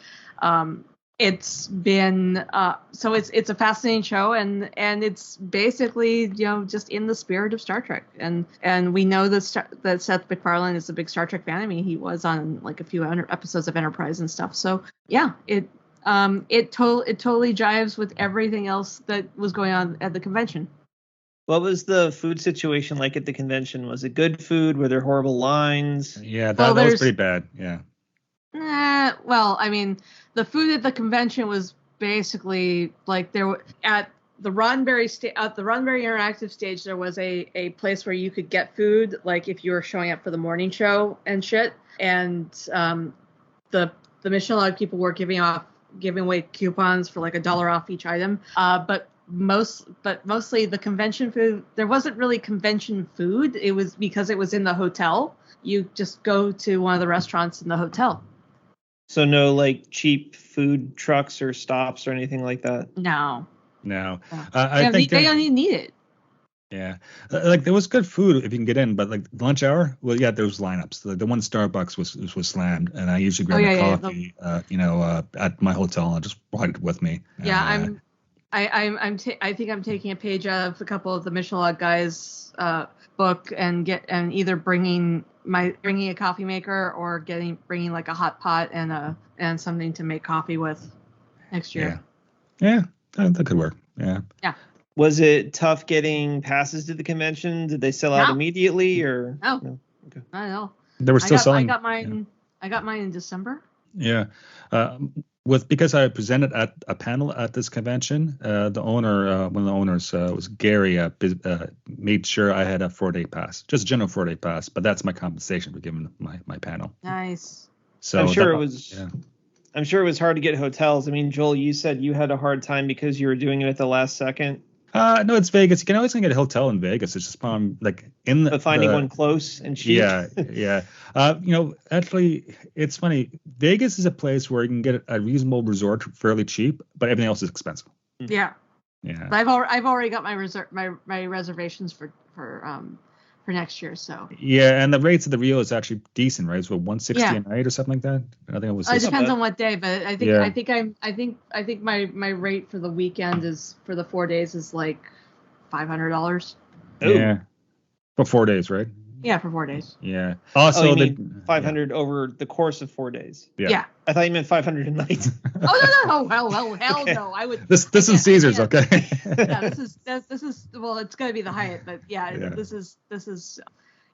it's been it's a fascinating show, and it's basically just in the spirit of Star Trek, and we know that Seth MacFarlane is a big Star Trek fan. I mean, he was on like a few episodes of Enterprise and stuff. So yeah, it totally jives with everything else that was going on at the convention. What was the food situation like at the convention? Was it good food? Were there horrible lines? Yeah, that was pretty bad. Yeah. Well, I mean, the food at the convention was basically like at the Roddenberry Interactive stage. There was a place where you could get food, like if you were showing up for the morning show and shit. And the Mission Log people were giving away coupons for like $1 off each item. But mostly the convention food, there wasn't really convention food. It was because it was in the hotel. You just go to one of the restaurants in the hotel. So no like cheap food trucks or stops or anything like that? No. I think they don't even need it. Yeah. Like there was good food if you can get in, but like lunch hour, well, yeah, there was lineups. The one Starbucks was slammed, and I usually grab a coffee, at my hotel and just brought it with me. Yeah, I think I'm taking a page out of a couple of the Mission Log guys' book and either bringing a coffee maker or bringing like a hot pot and something to make coffee with next year. Yeah, that could work. Yeah. Was it tough getting passes to the convention? Did they sell out immediately or? No. Okay. Not at all. They were still selling. I got mine in December. Yeah. because I presented at a panel at this convention, the owner, one of the owners, was Gary, made sure I had a 4-day pass, just a general 4-day pass. But that's my compensation for giving my panel. Nice. So I'm sure it was hard to get hotels. I mean, Joel, you said you had a hard time because you were doing it at the last second. No, it's Vegas. You can always get a hotel in Vegas. It's just but finding one close and cheap. Yeah. Actually, it's funny. Vegas is a place where you can get a reasonable resort fairly cheap, but everything else is expensive. Yeah. Yeah. I've already got my reservations for next year. So. Yeah, and the rates of the Rio is actually decent, right? It's what, $160 a night or something like that. I think it was. It depends on what day, but I think my rate for the weekend is for the 4 days is like $500. Yeah, for 4 days, right? Yeah, for 4 days. Yeah. Also, mean 500 over the course of 4 days. Yeah. I thought you meant 500 a night. Oh no! Hell no! I would. This is Caesar's, okay? Yeah, this is well, it's gonna be the Hyatt, but this is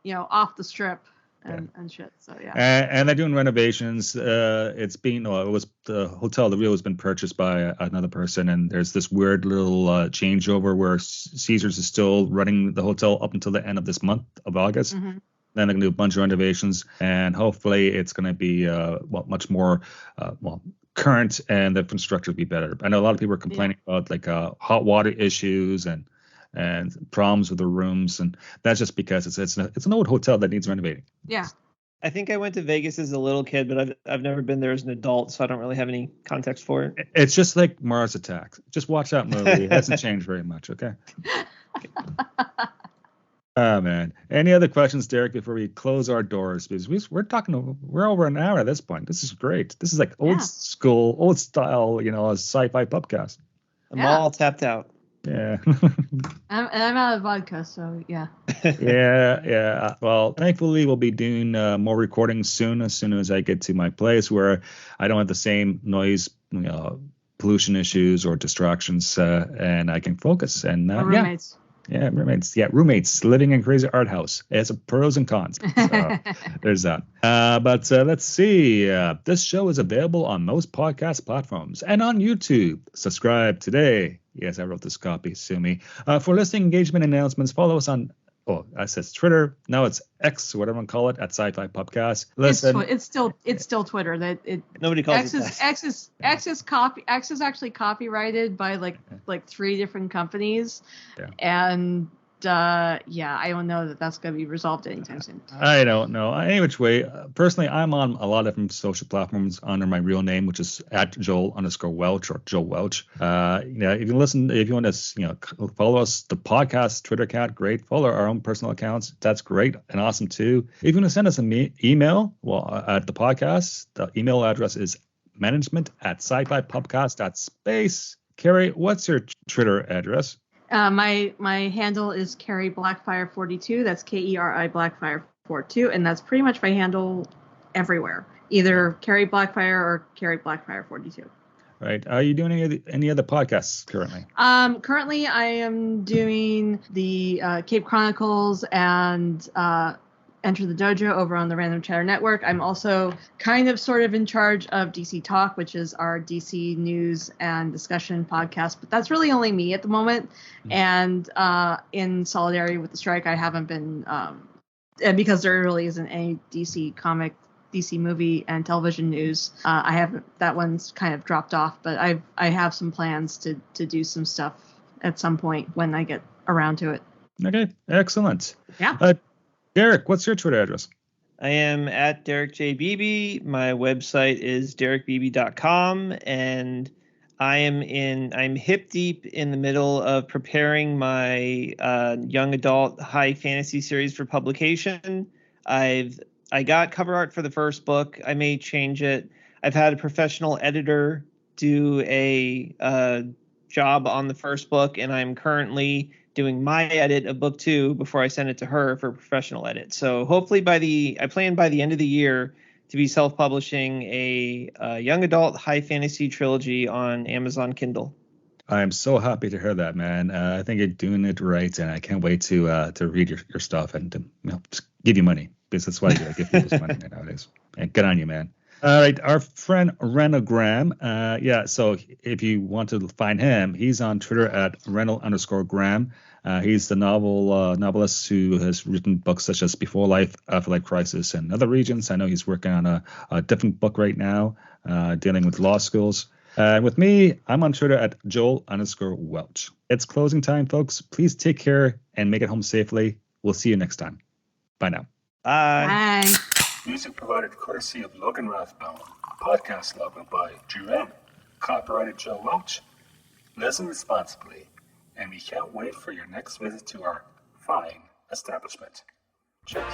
off the strip and shit. So yeah. And they're doing renovations. It was the hotel. The Rio has been purchased by another person, and there's this weird little changeover where Caesar's is still running the hotel up until the end of this month of August. Mm-hmm. Then they're gonna do a bunch of renovations, and hopefully it's gonna be much more current, and the infrastructure will be better. I know a lot of people are complaining about hot water issues and problems with the rooms, and that's just because it's an old hotel that needs renovating. Yeah. I think I went to Vegas as a little kid, but I've never been there as an adult, so I don't really have any context for it. It's just like Mars Attacks. Just watch that movie. It hasn't changed very much, okay? Oh man. Any other questions, Derek, before we close our doors? Because we're over an hour at this point. This is great. This is like old school, old style, a sci-fi pubcast. I'm all tapped out. Yeah. I'm out of vodka, so yeah. Yeah. Well, thankfully we'll be doing more recordings soon, as soon as I get to my place where I don't have the same noise, pollution issues or distractions, and I can focus. And roommates. Yeah, roommates. Yeah, roommates living in crazy art house. It has pros and cons. So there's that. But let's see. This show is available on most podcast platforms and on YouTube. Subscribe today. Yes, I wrote this copy. Sue me. For listening, engagement, announcements, follow us on. I said Twitter. Now it's X, whatever you call it, at SciFi Pubcast. Listen, it's still Twitter. Nobody calls it that. X is actually copyrighted by like 3 different companies, and I don't know that that's going to be resolved anytime soon. I don't know. Any which way, personally, I'm on a lot of different social platforms under my real name, which is at Joel_Welch or Joel Welch. If you want to, follow us, the podcast Twitter account, great. Follow our own personal accounts. That's great and awesome too. If you want to send us an email, at the podcast, the email address is management@scifipubcast.space. Keri, what's your Twitter address? My handle is Keri Blackfire42. That's KERI Blackfire42, and that's pretty much my handle everywhere. Either Keri Blackfire or Keri Blackfire42. Right. Are you doing any other podcasts currently? Currently, I am doing the Cape Chronicles and Enter the Dojo over on the Random Chatter Network. I'm also sort of in charge of DC Talk, which is our DC news and discussion podcast, but that's really only me at the moment. And in solidarity with the strike, I haven't been, and because there really isn't any DC comic, DC movie and television news, I haven't, that one's kind of dropped off, but I have some plans to do some stuff at some point when I get around to it. Okay, excellent. Yeah. Derek, what's your Twitter address? I am at Derek J. Beebe. My website is derekbeebe.com, and I'm hip deep in the middle of preparing my young adult high fantasy series for publication. I got cover art for the first book. I may change it. I've had a professional editor do a job on the first book, and I'm currently doing my edit of book 2 before I send it to her for a professional edit. So hopefully I plan by the end of the year to be self-publishing a young adult high fantasy trilogy on Amazon Kindle. I'm so happy to hear that, man. I think you're doing it right, and I can't wait to read your stuff and to just give you money, because that's what I do. I give people money nowadays. And good on you, man. All right, our friend Randal. So if you want to find him, he's on Twitter at Randal_Graham. He's the novelist who has written books such as Before Life, Afterlife Crisis, and Other Regions. I know he's working on a different book right now, dealing with law schools. With me, I'm on Twitter at Joel_Welch. It's closing time, folks. Please take care and make it home safely. We'll see you next time. Bye now. Bye. Bye. Music provided courtesy of Logan Rathbone. Podcast logo by Jea Rhee. Copyrighted Joe Welch. Listen responsibly, and we can't wait for your next visit to our fine establishment. Cheers.